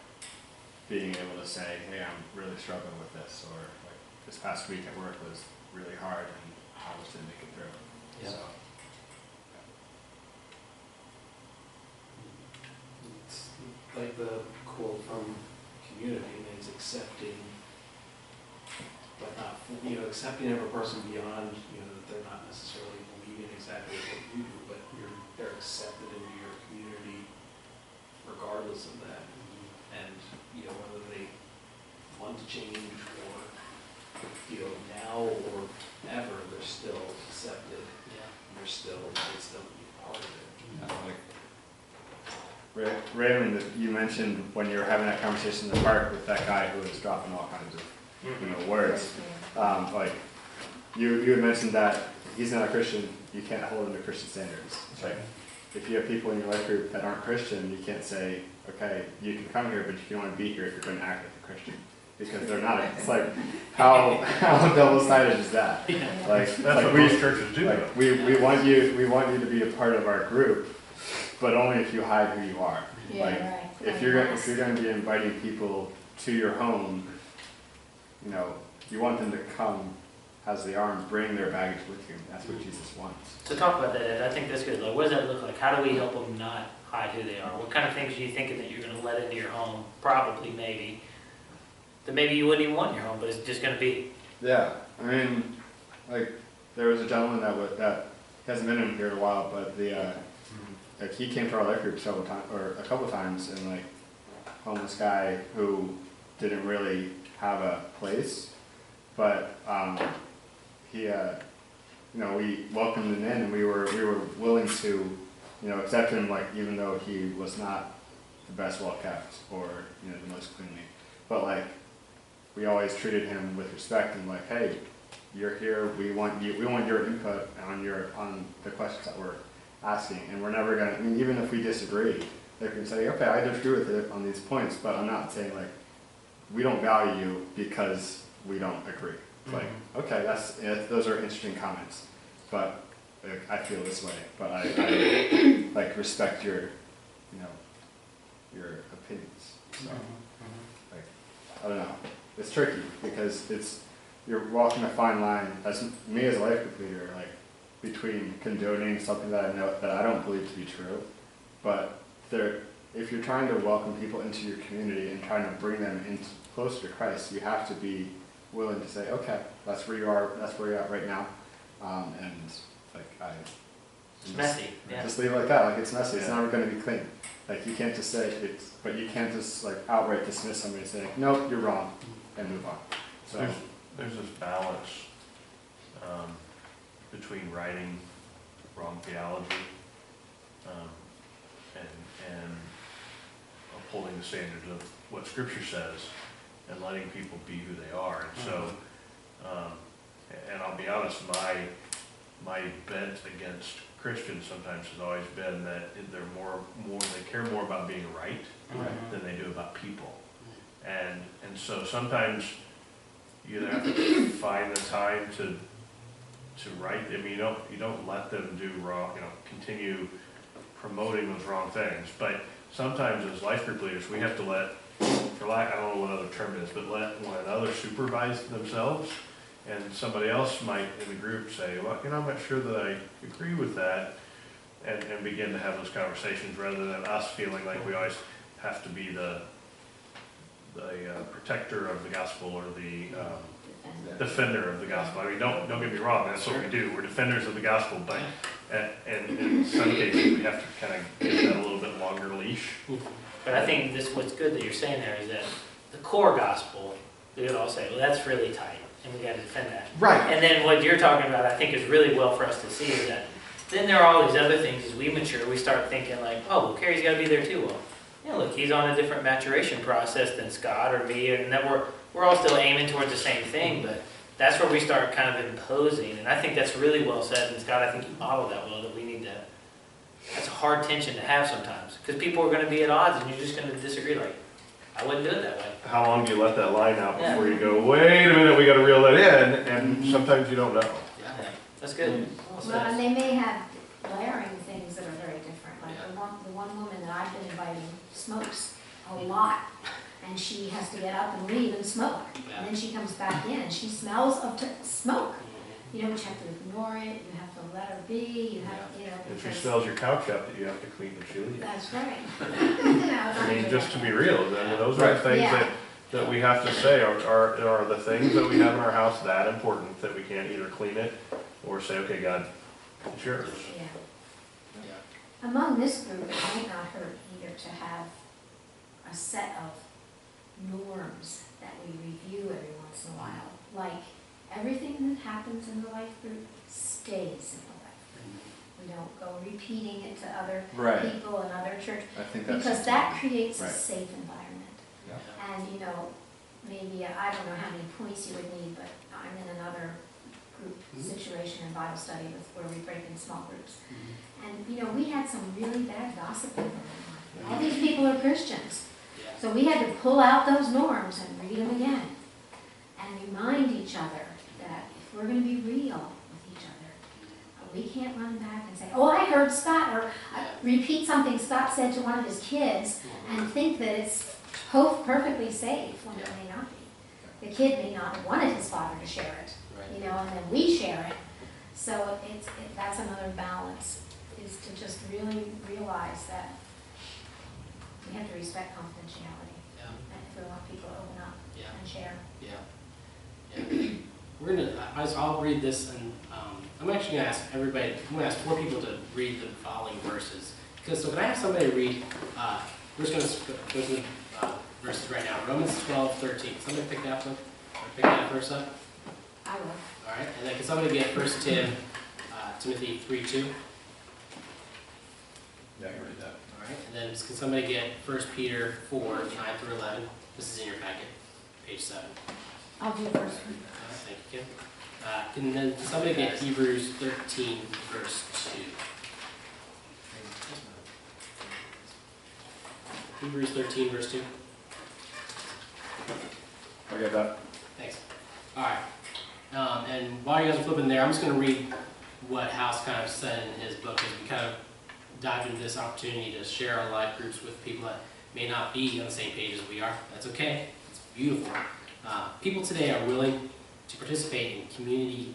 being able to say, hey, I'm really struggling with this, or like this past week at work was really hard and I almost didn't make it through. Yeah. So, It's like the quote from Community, is accepting, but not, accepting every person beyond, that they're not necessarily believing exactly what you do, but they're accepted into your community regardless of that. And, whether they want to change or, now or ever, they're still accepted. Yeah. They still be part of it. Raymond, you mentioned when you were having that conversation in the park with that guy who was dropping all kinds of words. Like you had mentioned that he's not a Christian, you can't hold him to Christian standards. It's like if you have people in your life group that aren't Christian, you can't say, okay, you can come here, but you can only be here if you're going to act like a Christian. Because they're not. It's like, how double-sided is that? Like, That's what most churches do. Like, we want you to be a part of our group, but only if you hide who you are. Yeah, Like, right. if you're going to be inviting people to your home, you want them to come as they are and bring their baggage with you. That's what Jesus wants. So talk about that, Ed. I think that's good. Like, what does that look like? How do we help them not hide who they are? What kind of things are you thinking that you're going to let into your home? Probably, maybe. That maybe you wouldn't even want in your home, but it's just going to be. Yeah, I mean, like, there was a gentleman that hasn't been in here in a while, but like he came to our life group several times, or a couple of times, and like, homeless guy who didn't really have a place, but he, we welcomed him in, and we were willing to, accept him, like, even though he was not the best well kept or the most cleanly, but like, we always treated him with respect and like, hey, you're here. We want your input on the questions that we're asking, and we're never gonna. I mean, even if we disagree, they can say, okay, I disagree with it on these points, but I'm not saying like we don't value you because we don't agree. It's like, okay, those are interesting comments, but like, I feel this way, but I like respect your opinions. So, like, I don't know. It's tricky because you're walking a fine line as me as a life group leader, like between condoning something that I know that I don't believe to be true, but if you're trying to welcome people into your community and trying to bring them in closer to Christ, you have to be willing to say, okay, that's where you are, that's where you're at right now, and like It's messy. Yeah. just leave it like that. Like, it's messy. It's never going to be clean. Like, you can't just say but you can't just like outright dismiss somebody and say, nope, you're wrong, and move on. So there's this balance between righting wrong theology and upholding the standards of what Scripture says and letting people be who they are. And so, and I'll be honest, my bent against Christians sometimes has always been that they care more about being right than they do about people. And so sometimes you either have to find the time to right. I mean, you don't let them do wrong. Continue promoting those wrong things. But sometimes as life group leaders, we have to let, I don't know what other term it is, but let one another supervise themselves. And somebody else might in the group say, well, I'm not sure that I agree with that, and begin to have those conversations rather than us feeling like we always have to be the protector of the gospel or the Defender. defender of the gospel. I mean, don't get me wrong, that's what we do. We're defenders of the gospel, but and in some cases we have to kind of give that a little bit longer leash. But I think what's good that you're saying there is that the core gospel, we would all say, well, that's really tight, and we got to defend that. Right. And then what you're talking about, I think is really well for us to see is that then there are all these other things as we mature, we start thinking like, oh, well, Carrie's got to be there too. Well, yeah, look, he's on a different maturation process than Scott or me, and that we're all still aiming towards the same thing, but that's where we start kind of imposing, and I think that's really well said, and Scott, I think you modeled that well, that we need to, that's a hard tension to have sometimes, because people are going to be at odds, and you're just going to disagree, like, I wouldn't do it that way. How long do you let that line out Yeah. before you go, wait a minute, we got to reel that in, and sometimes you don't know. Yeah, that's good. Well Well, and said. they may have glaring things that are very different, like the one woman that I've been inviting smokes a lot, and she has to get up and leave and smoke, and then she comes back in and she smells of smoke. You don't have to ignore it, you have to let her be, you have, If she because- smells your couch up that you have to clean when she leaves. That's right. I mean, just to be real, I mean, those are the things Yeah. that we have to say are the things that we have in our house that important that we can't either clean it or say, okay, God, it's yours. Yeah. Among this group, it might not hurt either to have a set of norms that we review every once in a while. Like, everything that happens in the life group stays in the life group. We don't go repeating it to other Right. people and other church, I think that's because that creates a Right. safe environment. Yeah. And, maybe, I don't know how many points you would need, but I'm in another group situation in Bible study where we break in small groups. And, we had some really bad gossiping going on. All these people are Christians. So we had to pull out those norms and read them again. And remind each other that if we're going to be real with each other, we can't run back and say, oh, I heard Scott, or repeat something Scott said to one of his kids and think that it's perfectly safe when it may not be. The kid may not have wanted his father to share it, and then we share it. So that's another balance, is to just really realize that we have to respect confidentiality. And if we want people to open up and share. We're gonna, I'll read this, and I'm actually gonna ask everybody, I'm gonna ask 4 people to read the following verses. So can I have somebody read, we're just gonna go through the verses right now. Romans 12:13. Somebody pick that one? Or pick that verse up? I will. All right, and then can somebody get 1 Timothy 3:2? Yeah, I can read that. All right, and then can somebody get 1 Peter 4:9-11? This is in your packet, page 7. I'll do the first one. Thank you, Kim. Can then somebody get Hebrews 13, verse 2? Hebrews 13, verse 2. I get that. Thanks. All right. And while you guys are flipping there, I'm just going to read what House kind of said in his book, as we kind of dived into this opportunity to share our life groups with people that may not be on the same page as we are. That's okay. It's beautiful. People today are willing to participate in community,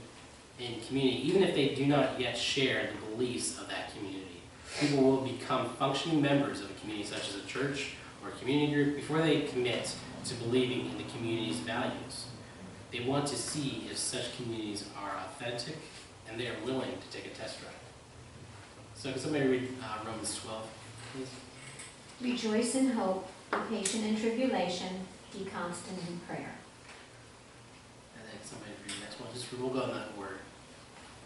even if they do not yet share the beliefs of that community. People will become functioning members of a community such as a church or a community group before they commit to believing in the community's values. They want to see if such communities are authentic and they are willing to take a test drive. So can somebody read Romans 12, please? Rejoice in hope, be patient in tribulation, be constant in prayer. And then somebody read the next one. We'll go in that order.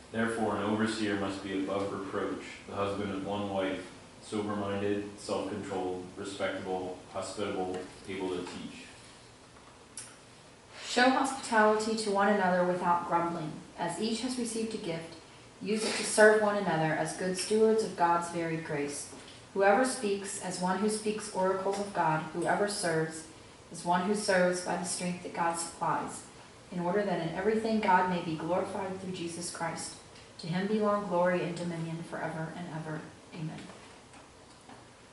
Therefore, an overseer must be above reproach, the husband of one wife, sober-minded, self-controlled, respectable, hospitable, able to teach. Show hospitality to one another without grumbling. As each has received a gift, use it to serve one another as good stewards of God's varied grace. Whoever speaks, as one who speaks oracles of God. Whoever serves, as one who serves by the strength that God supplies, in order that in everything God may be glorified through Jesus Christ. To him belong glory and dominion forever and ever. Amen.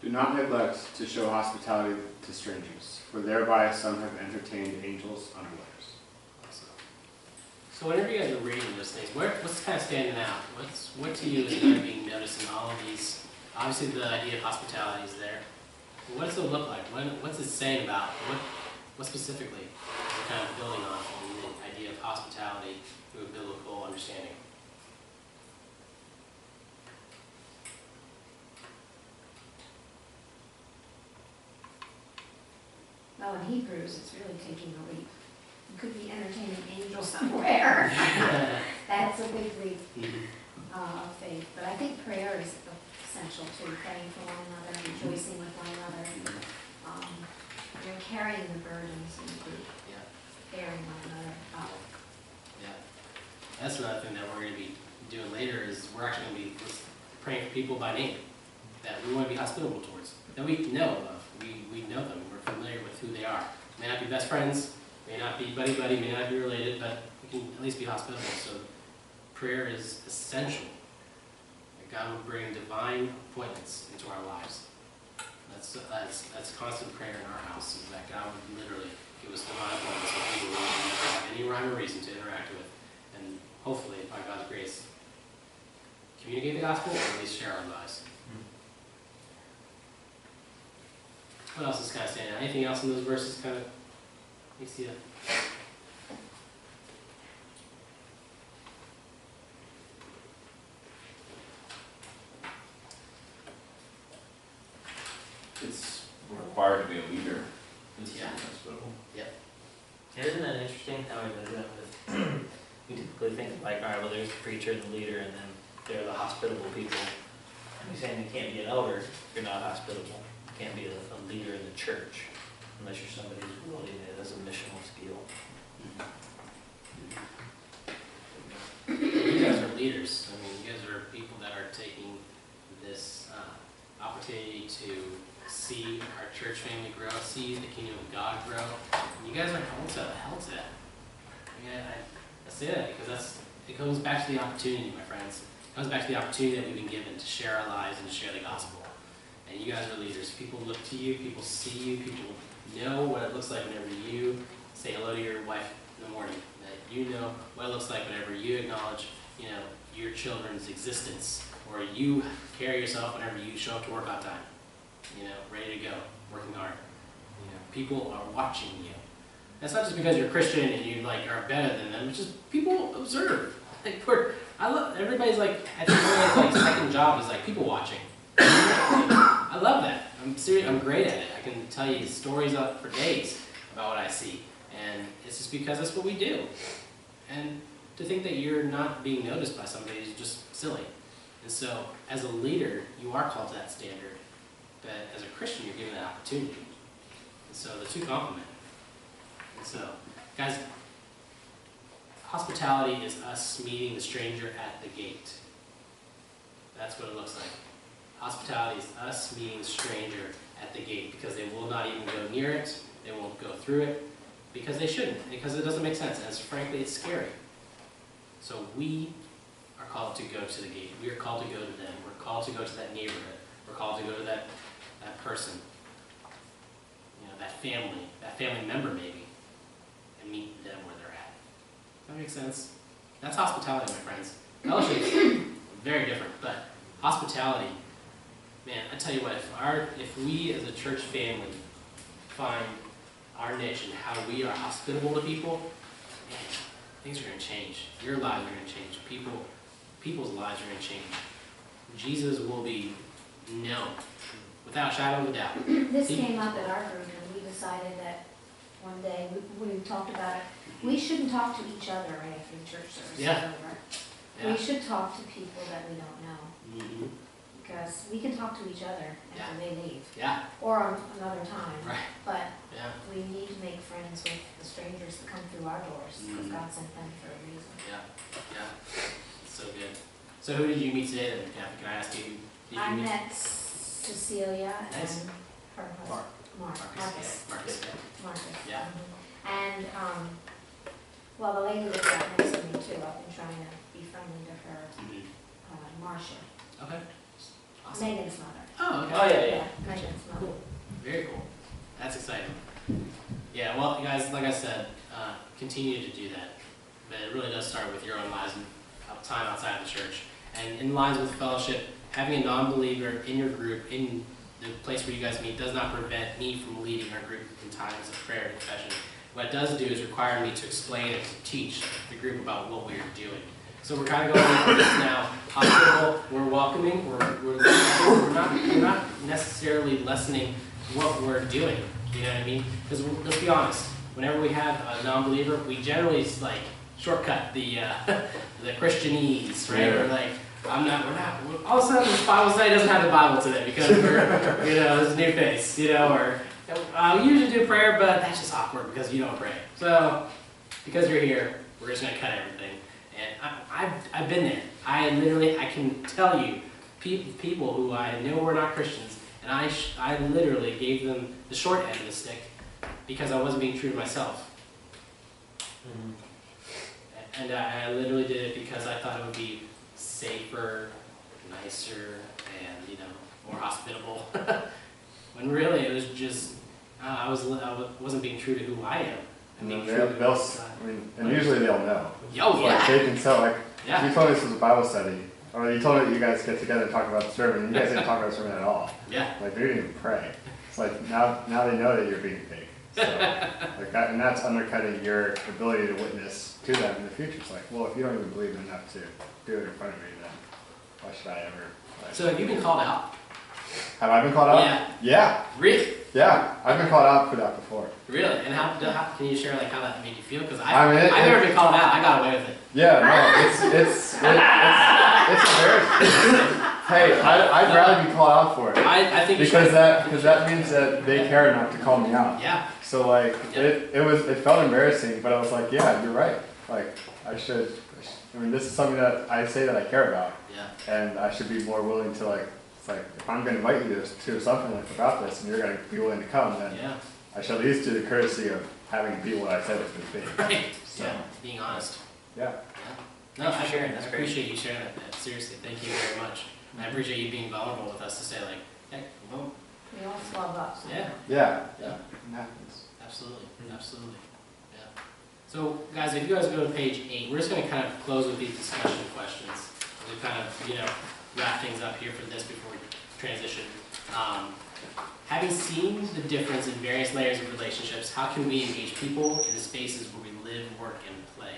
Do not neglect to show hospitality to strangers, for thereby some have entertained angels unawares. Awesome. So whenever you guys are reading those things, what's kind of standing out? What to you is kind of being noticed in all of these? Obviously the idea of hospitality is there. But what does it look like? What's it saying about what specifically we're kind of building on in the idea of hospitality through a biblical understanding. Well, in Hebrews, it's really taking a leap. You could be entertaining angels somewhere. That's a big leap of faith. But I think prayer is essential too, praying for one another, rejoicing with one another, carrying the burdens in the group, bearing one another up. Yeah. That's another thing that we're going to be doing later is we're actually going to be praying for people by name that we want to be hospitable towards, that we know of. We know them. We're familiar with who they are. May not be best friends, may not be buddy-buddy, may not be related, but we can at least be hospitable. So prayer is essential. That God would bring divine appointments into our lives. That's constant prayer in our house, is that God would literally give us divine appointments with people we would never have any rhyme or reason to interact with. And hopefully, by God's grace, communicate the gospel or at least share our lives. What else is kind of standing out? Anything else in those verses kind of makes you... It's required to be a leader. Yeah. Hospitable. Isn't that interesting how we live that with? We typically think like, all right, well, there's the preacher and the leader, and then they're the hospitable people. And he's saying you can't be an elder if you're not hospitable. You can't be a leader in the church unless you're somebody who's wielding it as a missional skill. You guys are leaders. I mean, you guys are people that are taking this opportunity to see our church family grow, see the kingdom of God grow. And you guys are held to that. I mean, I say that because it goes back to the opportunity, my friends. It comes back to the opportunity that we've been given to share our lives and to share the gospel. And you guys are leaders. People look to you, people see you, people know what it looks like whenever you say hello to your wife in the morning. That you know what it looks like whenever you acknowledge, your children's existence, or you carry yourself whenever you show up to work on time. Ready to go, working hard. People are watching you. That's not just because you're Christian and you are better than them. It's just people observe. Everybody's I think everybody's second job is people watching. I love that. I'm serious. I'm great at it. I can tell you stories up for days about what I see, and it's just because that's what we do. And to think that you're not being noticed by somebody is just silly. And so, as a leader, you are called to that standard. But as a Christian, you're given that opportunity. And so the two complement. And so, guys, hospitality is us meeting the stranger at the gate. That's what it looks like. Hospitality is us meeting the stranger at the gate because they will not even go near it. They won't go through it because they shouldn't, because it doesn't make sense. And frankly, it's scary. So we are called to go to the gate. We are called to go to them. We're called to go to that neighborhood. We're called to go to that person, that family member maybe, and meet them where they're at. That makes sense? That's hospitality, my friends. Fellowship is very different, but hospitality, man, I tell you what, if we as a church family find our niche and how we are hospitable to people, man, things are going to change. Your lives are going to change. People's lives are going to change. Jesus will be known without a shadow of a doubt. This came up at our group, and we decided that one day, when we talked about it, we shouldn't talk to each other right after the church service is over. Yeah. We should talk to people that we don't know, Mm-hmm. because we can talk to each other after they leave, Yeah. or on another time. Right. But Yeah. we need to make friends with the strangers that come through our doors, because Mhm. God sent them for a reason. Yeah. It's so good. So who did you meet today then, Kathy? Can I ask you? Did I you meet? met Cecilia Nice. and her Mark. husband, Marcus. Marcus. Yeah. Mhm. And, well, the lady that got next to me too, I've been trying to be friendly to her, Mm-hmm. Marcia, Okay. Awesome. Megan's mother. Oh, okay. Oh, yeah. Megan's mother. Cool. Very cool. That's exciting. Yeah, well, guys, like I said, continue to do that. But it really does start with your own lives and time outside the church. And in lines with fellowship, having a non-believer in your group, in the place where you guys meet does not prevent me from leading our group in times of prayer and confession. What it does do is require me to explain and to teach the group about what we are doing. So we're kind of going into this now. Hospitable, we're welcoming, we're not necessarily lessening what we're doing. You know what I mean? Because let's be honest, whenever we have a non-believer, we generally like shortcut the the Christianese, right? Yeah. We're like, all of a sudden this Bible study doesn't have the Bible today because we're, you know, it's new face, you know, or we usually do prayer, but that's just awkward because you don't pray. So, because you're here, we're just going to cut everything. And I've been there. I can tell you, people who I know were not Christians, and I literally gave them the short end of the stick because I wasn't being true to myself. And I literally did it because I thought it would be safer, nicer, and, you know, more hospitable. When really it was just, I wasn't being true to who I am. And then and usually they'll know. Oh, yeah. Like, they can tell, like, Yeah. you told me this was a Bible study, or you told me that you guys get together and talk about the sermon, and you guys didn't talk about the sermon at all. Yeah. Like, they didn't even pray. It's like, now they know that you're being fake. So, like that, and that's undercutting your ability to witness to them in the future. It's like, well, if you don't even believe enough to do it in front of me, then why should I ever? Like, So have you been called out? have I been called out? Yeah. Yeah. Really? Yeah, I've been called out for that before. Really? And how can you share like how that made you feel? Because I mean, I've never been called out. I got away with it. Yeah, no, it's embarrassing. Hey, I'd rather be called out for it. I think you Because should. that means that they care enough to call me out. Yeah. So like it felt embarrassing, but I was like, yeah, you're right. Like I mean, this is something that I say that I care about, Yeah. and I should be more willing to like. It's like if I'm going to invite you to something like about this, and you're going to be willing to come, then Yeah. I should at least do the courtesy of having it be what I said it would be. Right. So, Yeah. Being honest. yeah. No, Thanks for sharing. That's I great. appreciate you sharing that. Seriously, thank you very much. I appreciate you being vulnerable with us to say like, hey, well, We all swab up. so- yeah. Yeah. Yeah. It happens. Absolutely, absolutely, yeah. So, guys, if you guys go to page 8, we're just going to kind of close with these discussion questions. We kind of, you know, wrap things up here for this before we transition. Having seen the difference in various layers of relationships, how can we engage people in the spaces where we live, work, and play?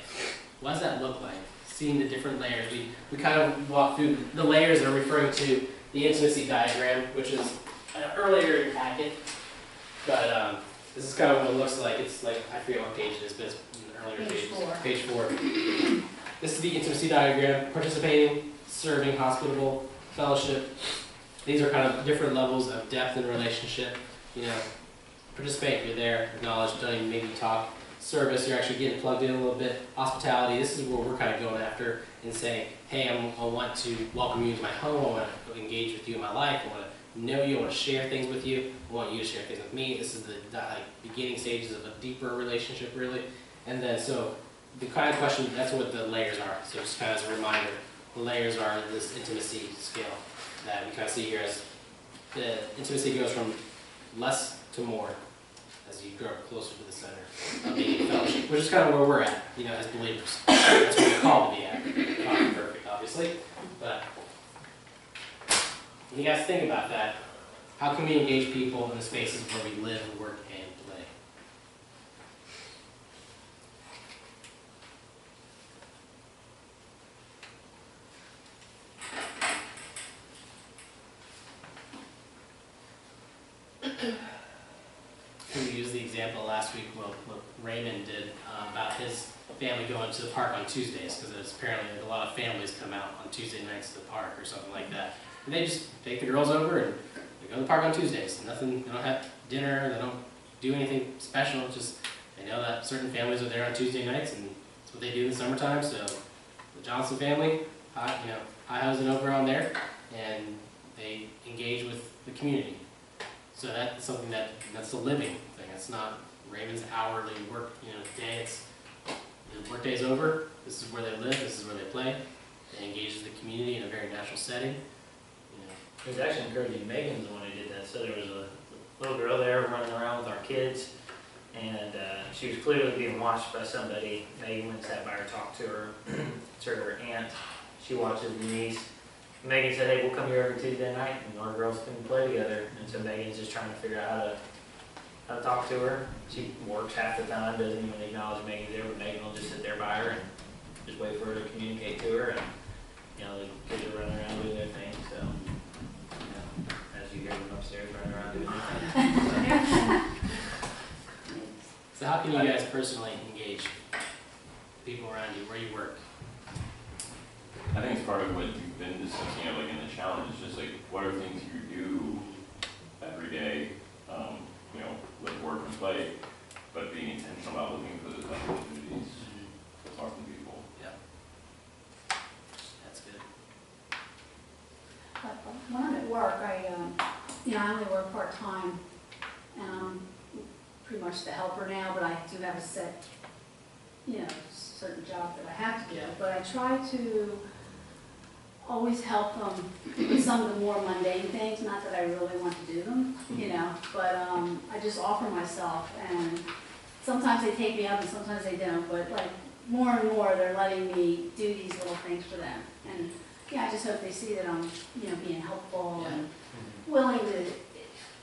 What does that look like? Seeing the different layers. We kind of walk through the layers that are referring to the intimacy diagram, which is earlier in your packet, but this is kind of what it looks like. It's like, I forget what page it is, but it's an earlier Page page. 4. Page 4. This is the intimacy diagram, participating, serving, hospitable, fellowship. These are kind of different levels of depth in relationship. You know, participate, you're there, acknowledge, don't even maybe talk. Service, you're actually getting plugged in a little bit. Hospitality, this is where we're kind of going after and saying, hey, I want to welcome you to my home, I want to engage with you in my life, I want to know you, I want to share things with you, I want you to share things with me. This is the beginning stages of a deeper relationship, really. And then, so the kind of question, that's what the layers are. So just kind of as a reminder, the layers are this intimacy scale that we kind of see here as the intimacy goes from less to more as you grow closer to the center of being in fellowship, which is kind of where we're at, you know, as believers. That's where we're called to be at. Not perfect, obviously, but when you guys think about that, how can we engage people in the spaces where we live, work, and play? We used the example last week, what Raymond did about his family going to the park on Tuesdays, because there's apparently like, a lot of families come out on Tuesday nights to the park or something like that. And they just take the girls over and they go to the park on Tuesdays. Nothing, they don't have dinner, they don't do anything special, just they know that certain families are there on Tuesday nights and that's what they do in the summertime. So the Johnson family, high-hosing over on there, and they engage with the community. So that's something that's a living thing. It's not Raymond's hourly work, day. It's the work day's over. This is where they live. This is where they play. They engage with the community in a very natural setting. It was actually encouraging. Megan's the one who did that. So there was a little girl there running around with our kids, and she was clearly being watched by somebody. Megan went and sat by her, talked to her. To her aunt. She watches the niece. Megan said, hey, we'll come here every Tuesday night and our girls can play together. And so Megan's just trying to figure out how to talk to her. She works half the time, doesn't even acknowledge Megan's there, but Megan will just sit there by her and just wait for her to communicate to her. And, you know, the kids are running around doing their thing, so, you know, as you hear them upstairs running around doing their thing. So how can you guys personally engage people around you, where you work? I think it's part of what you've been discussing, like in the challenge, just like what are things you do every day, you know, with work and play, but being intentional about looking for those opportunities to talk to people. Yeah. That's good. When I'm at work, I only work part-time, and I'm pretty much the helper now, but I do have a set, certain job that I have to do. But I try to always help them with some of the more mundane things, not that I really want to do them, but I just offer myself, and sometimes they take me up and sometimes they don't, but like more and more they're letting me do these little things for them. And I just hope they see that I'm, being helpful and willing to,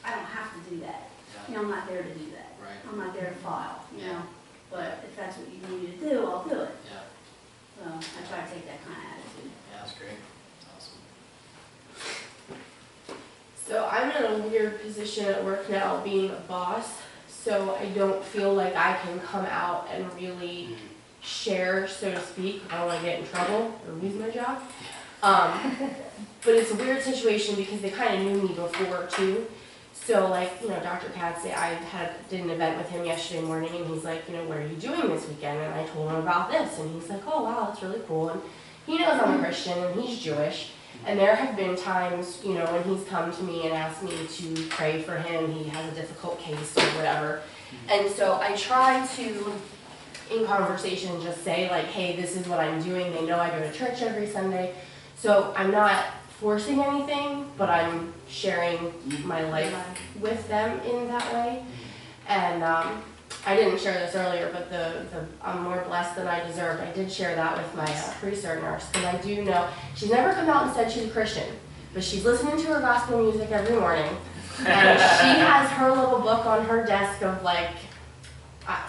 I don't have to do that. I'm not there to do that. Right. I'm not there to file, Yeah. But if that's what you need me to do, I'll do it. Yeah. So I try to take that kind of attitude. Yeah, that's great. Awesome. So I'm in a weird position at work now, being a boss, so I don't feel like I can come out and really share, so to speak. I don't want to get in trouble or lose my job. But it's a weird situation because they kind of knew me before too. So like, Dr. Katz, I did an event with him yesterday morning, and he's like, what are you doing this weekend? And I told him about this, and he's like, oh wow, that's really cool. And he knows I'm a Christian and he's Jewish. And there have been times, when he's come to me and asked me to pray for him, he has a difficult case or whatever. And so I try to, in conversation, just say like, hey, this is what I'm doing. They know I go to church every Sunday. So I'm not forcing anything, but I'm sharing my life with them in that way. And I didn't share this earlier, but I'm more blessed than I deserved. I did share that with my pre-cert nurse, because I do know she's never come out and said she's a Christian, but she's listening to her gospel music every morning, and she has her little book on her desk of like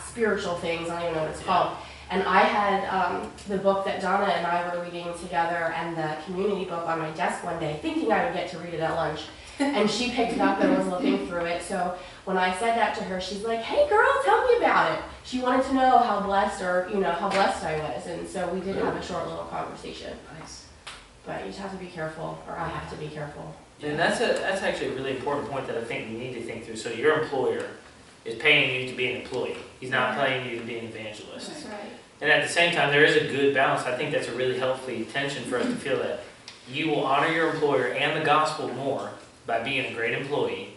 spiritual things. I don't even know what it's called. And I had the book that Donna and I were reading together and the community book on my desk one day, thinking I would get to read it at lunch. And she picked it up and was looking through it. So when I said that to her, she's like, hey girl, tell me about it. She wanted to know how blessed how blessed I was. And so we did have a short little conversation. Nice. But you just have to be careful, or I have to be careful. And that's actually a really important point that I think we need to think through. So your employer is paying you to be an employee. He's not paying you to be an evangelist. That's right. And at the same time, there is a good balance. I think that's a really healthy tension for us to feel that you will honor your employer and the gospel more by being a great employee,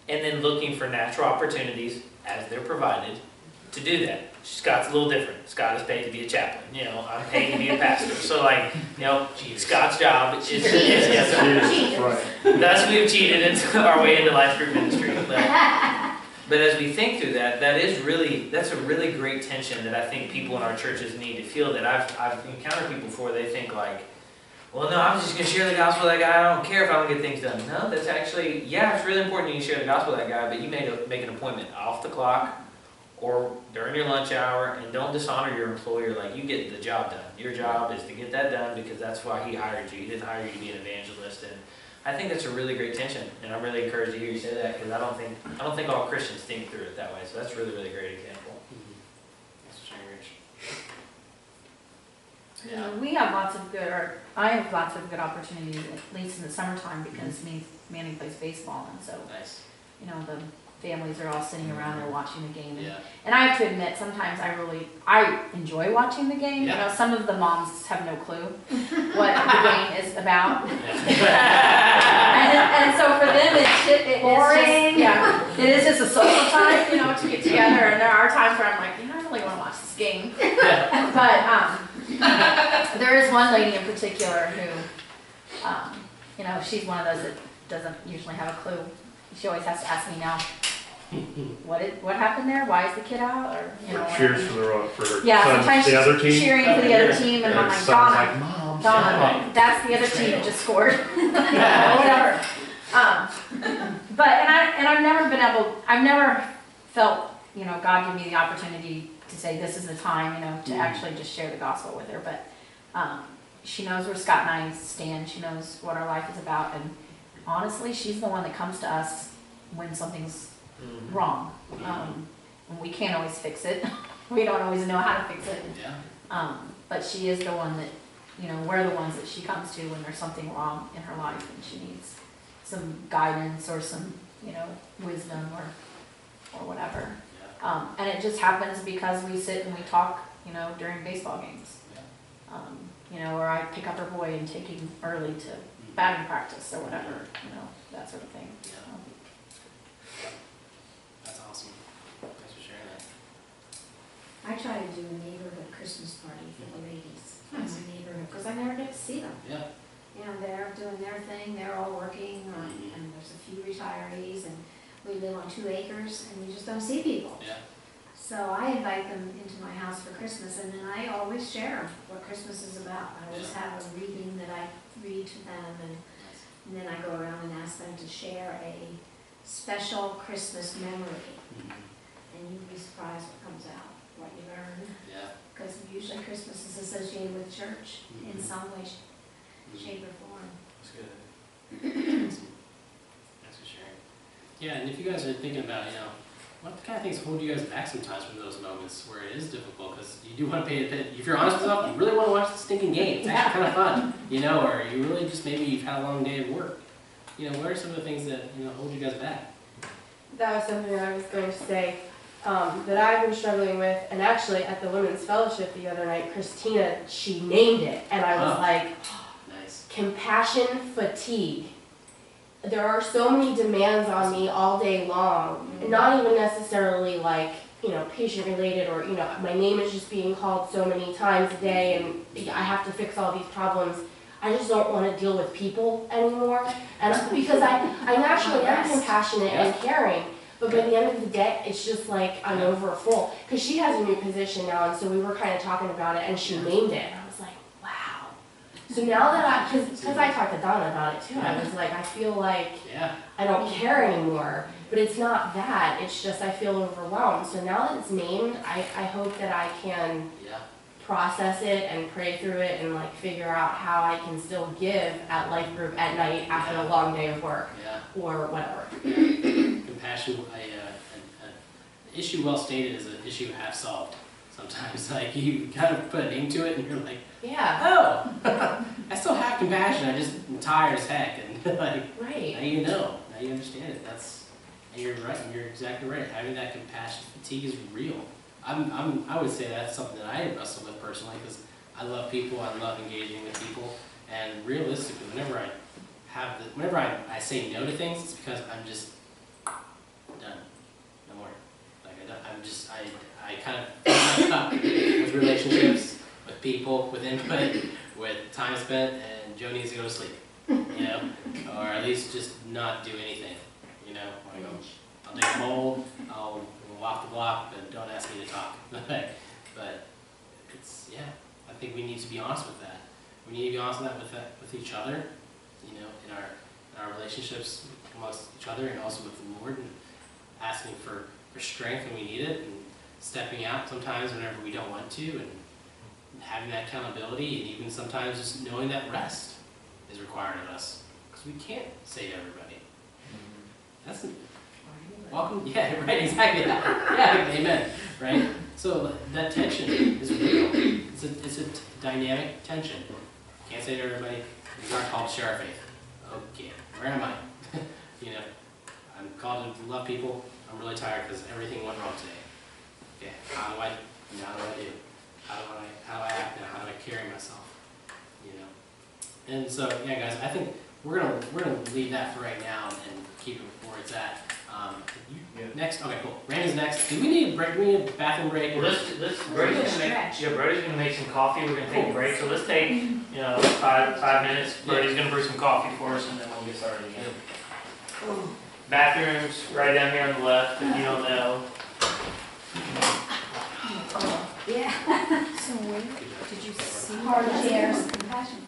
and then looking for natural opportunities as they're provided to do that. Scott's a little different. Scott is paid to be a chaplain. I'm paid to be a pastor. So Scott's job is yes, Right. thus we've cheated into our way into life group ministry. But as we think through that, that's a really great tension that I think people in our churches need to feel. That I've encountered people before. They think like, well, no, I'm just going to share the gospel with that guy. I don't care if I don't get things done. No, that's actually, it's really important you share the gospel with that guy, but you make an appointment off the clock or during your lunch hour, and don't dishonor your employer. Like, you get the job done. Your job is to get that done because that's why he hired you. He didn't hire you to be an evangelist. And I think that's a really great tension, and I'm really encouraged to hear you say that because I don't think all Christians think through it that way. So that's a really, really great example. That's rich. We have lots of I have lots of good opportunities, at least in the summertime, because Manny plays baseball, and so, Nice. the families are all sitting around there watching the game. Yeah. And I have to admit, sometimes I enjoy watching the game. Yeah. Some of the moms have no clue what the game is about. and so for them, it's boring. It is just a social time, to get together. And there are times where I'm like, I really want to watch this game. But there is one lady in particular who, she's one of those that doesn't usually have a clue. She always has to ask me now, what happened there? Why is the kid out? Or Cheers for her sometimes the other team. Cheering for the other team, and I'm like, Son's Donna, like, Mom, Donna, that's the other team that just scored. Whatever. And I've never felt, you know, God give me the opportunity to say this is the time, you know, to actually just share the gospel with her. But she knows where Scott and I stand. She knows what our life is about. And honestly, she's the one that comes to us when something's wrong. And we can't always fix it. We don't always know how to fix it. Yeah. But she is the one that, you know, we're the ones that she comes to when there's something wrong in her life and she needs some guidance or some, you know, wisdom or whatever. Yeah. And it just happens because we sit and we talk, you know, during baseball games. Yeah. You know, or I pick up her boy and take him early to batting practice or whatever, you know, that sort of thing. Yeah. That's awesome. Thanks for sharing that. I try to do a neighborhood Christmas party for the ladies in the neighborhood, because I never get to see them. Yeah. You know, they're doing their thing, they're all working, and there's a few retirees, and we live on 2 acres, and we just don't see people. Yeah. So I invite them into my house for Christmas, and then I always share what Christmas is about. I always have a reading that I read to them, and then I go around and ask them to share a special Christmas memory. And you'd be surprised what comes out, what you learn. Yeah. Because usually Christmas is associated with church in some way, shape, or form. That's good. Awesome. Thanks for sharing. Yeah, and if you guys are thinking about, you know, what kind of things hold you guys back sometimes from those moments where it is difficult? Because you do want to pay attention. If you're honest with yourself, you really want to watch the stinking game. It's actually kind of fun, you know, or you really just maybe you've had a long day of work. You know, what are some of the things that, you know, hold you guys back? That was something I was going to say, that I've been struggling with, and actually at the Women's Fellowship the other night, Christina, she named it, and I was like, Nice. compassion fatigue. There are so many demands on me all day long, and not even necessarily like, you know, patient related, or, you know, my name is just being called so many times a day and I have to fix all these problems. I just don't want to deal with people anymore, and because I naturally am compassionate and caring, but by the end of the day, it's just like I'm over full. Because she has a new position now, and so we were kind of talking about it, and she named it, and I was like, wow. So now that because I talked to Donna about it too, I was like, I feel like I don't care anymore, but it's not that, it's just I feel overwhelmed. So now that it's named, I hope that I can process it and pray through it and like figure out how I can still give at Life Group at night after a long day of work or whatever. Compassion, an issue well stated is an issue half solved. Sometimes, like, you kind of put a name to it and you're like, oh, I still have compassion, I just am tired as heck, and like, now you know, now you understand it. And you're right, and you're exactly right. Having that compassion fatigue is real. I would say that's something that I wrestle with personally, because I love people, I love engaging with people, and realistically, whenever I say no to things, it's because I'm just done. No more. Like I kind of fill my cup with relationships, with people, with input, with time spent, and Joe needs to go to sleep. You know, or at least just not do anything. You know, I'll dig a hole, I'll walk the block, but don't ask me to talk. But it's, I think we need to be honest with that. We need to be honest with with each other, you know, in our relationships amongst each other, and also with the Lord, and asking for strength when we need it, and stepping out sometimes whenever we don't want to, and having that accountability, and even sometimes just knowing that rest is required of us, because we can't say to everybody. That's welcome. Yeah, right. Exactly. Yeah. Amen. Right. So that tension is real. It's a dynamic tension. Can't say to everybody, "You aren't called to share our faith." Okay. Where am I? You know, I'm called to love people. I'm really tired because everything went wrong today. Okay. How do I do? How do I act now? How do I carry myself? You know. And so, yeah, guys, I think we're gonna leave that for right now and keep it where it's at. Next, okay, cool. Randy's next. Do we need a break? We need a bathroom break. Well, Brody's gonna make some coffee. We're gonna take a break. So let's take, you know, five minutes. Brody's gonna brew some coffee for us, and then we'll get started again. Bathrooms right down here on the left, if you don't know. Yeah. So where did you see Hard chairs, compassion.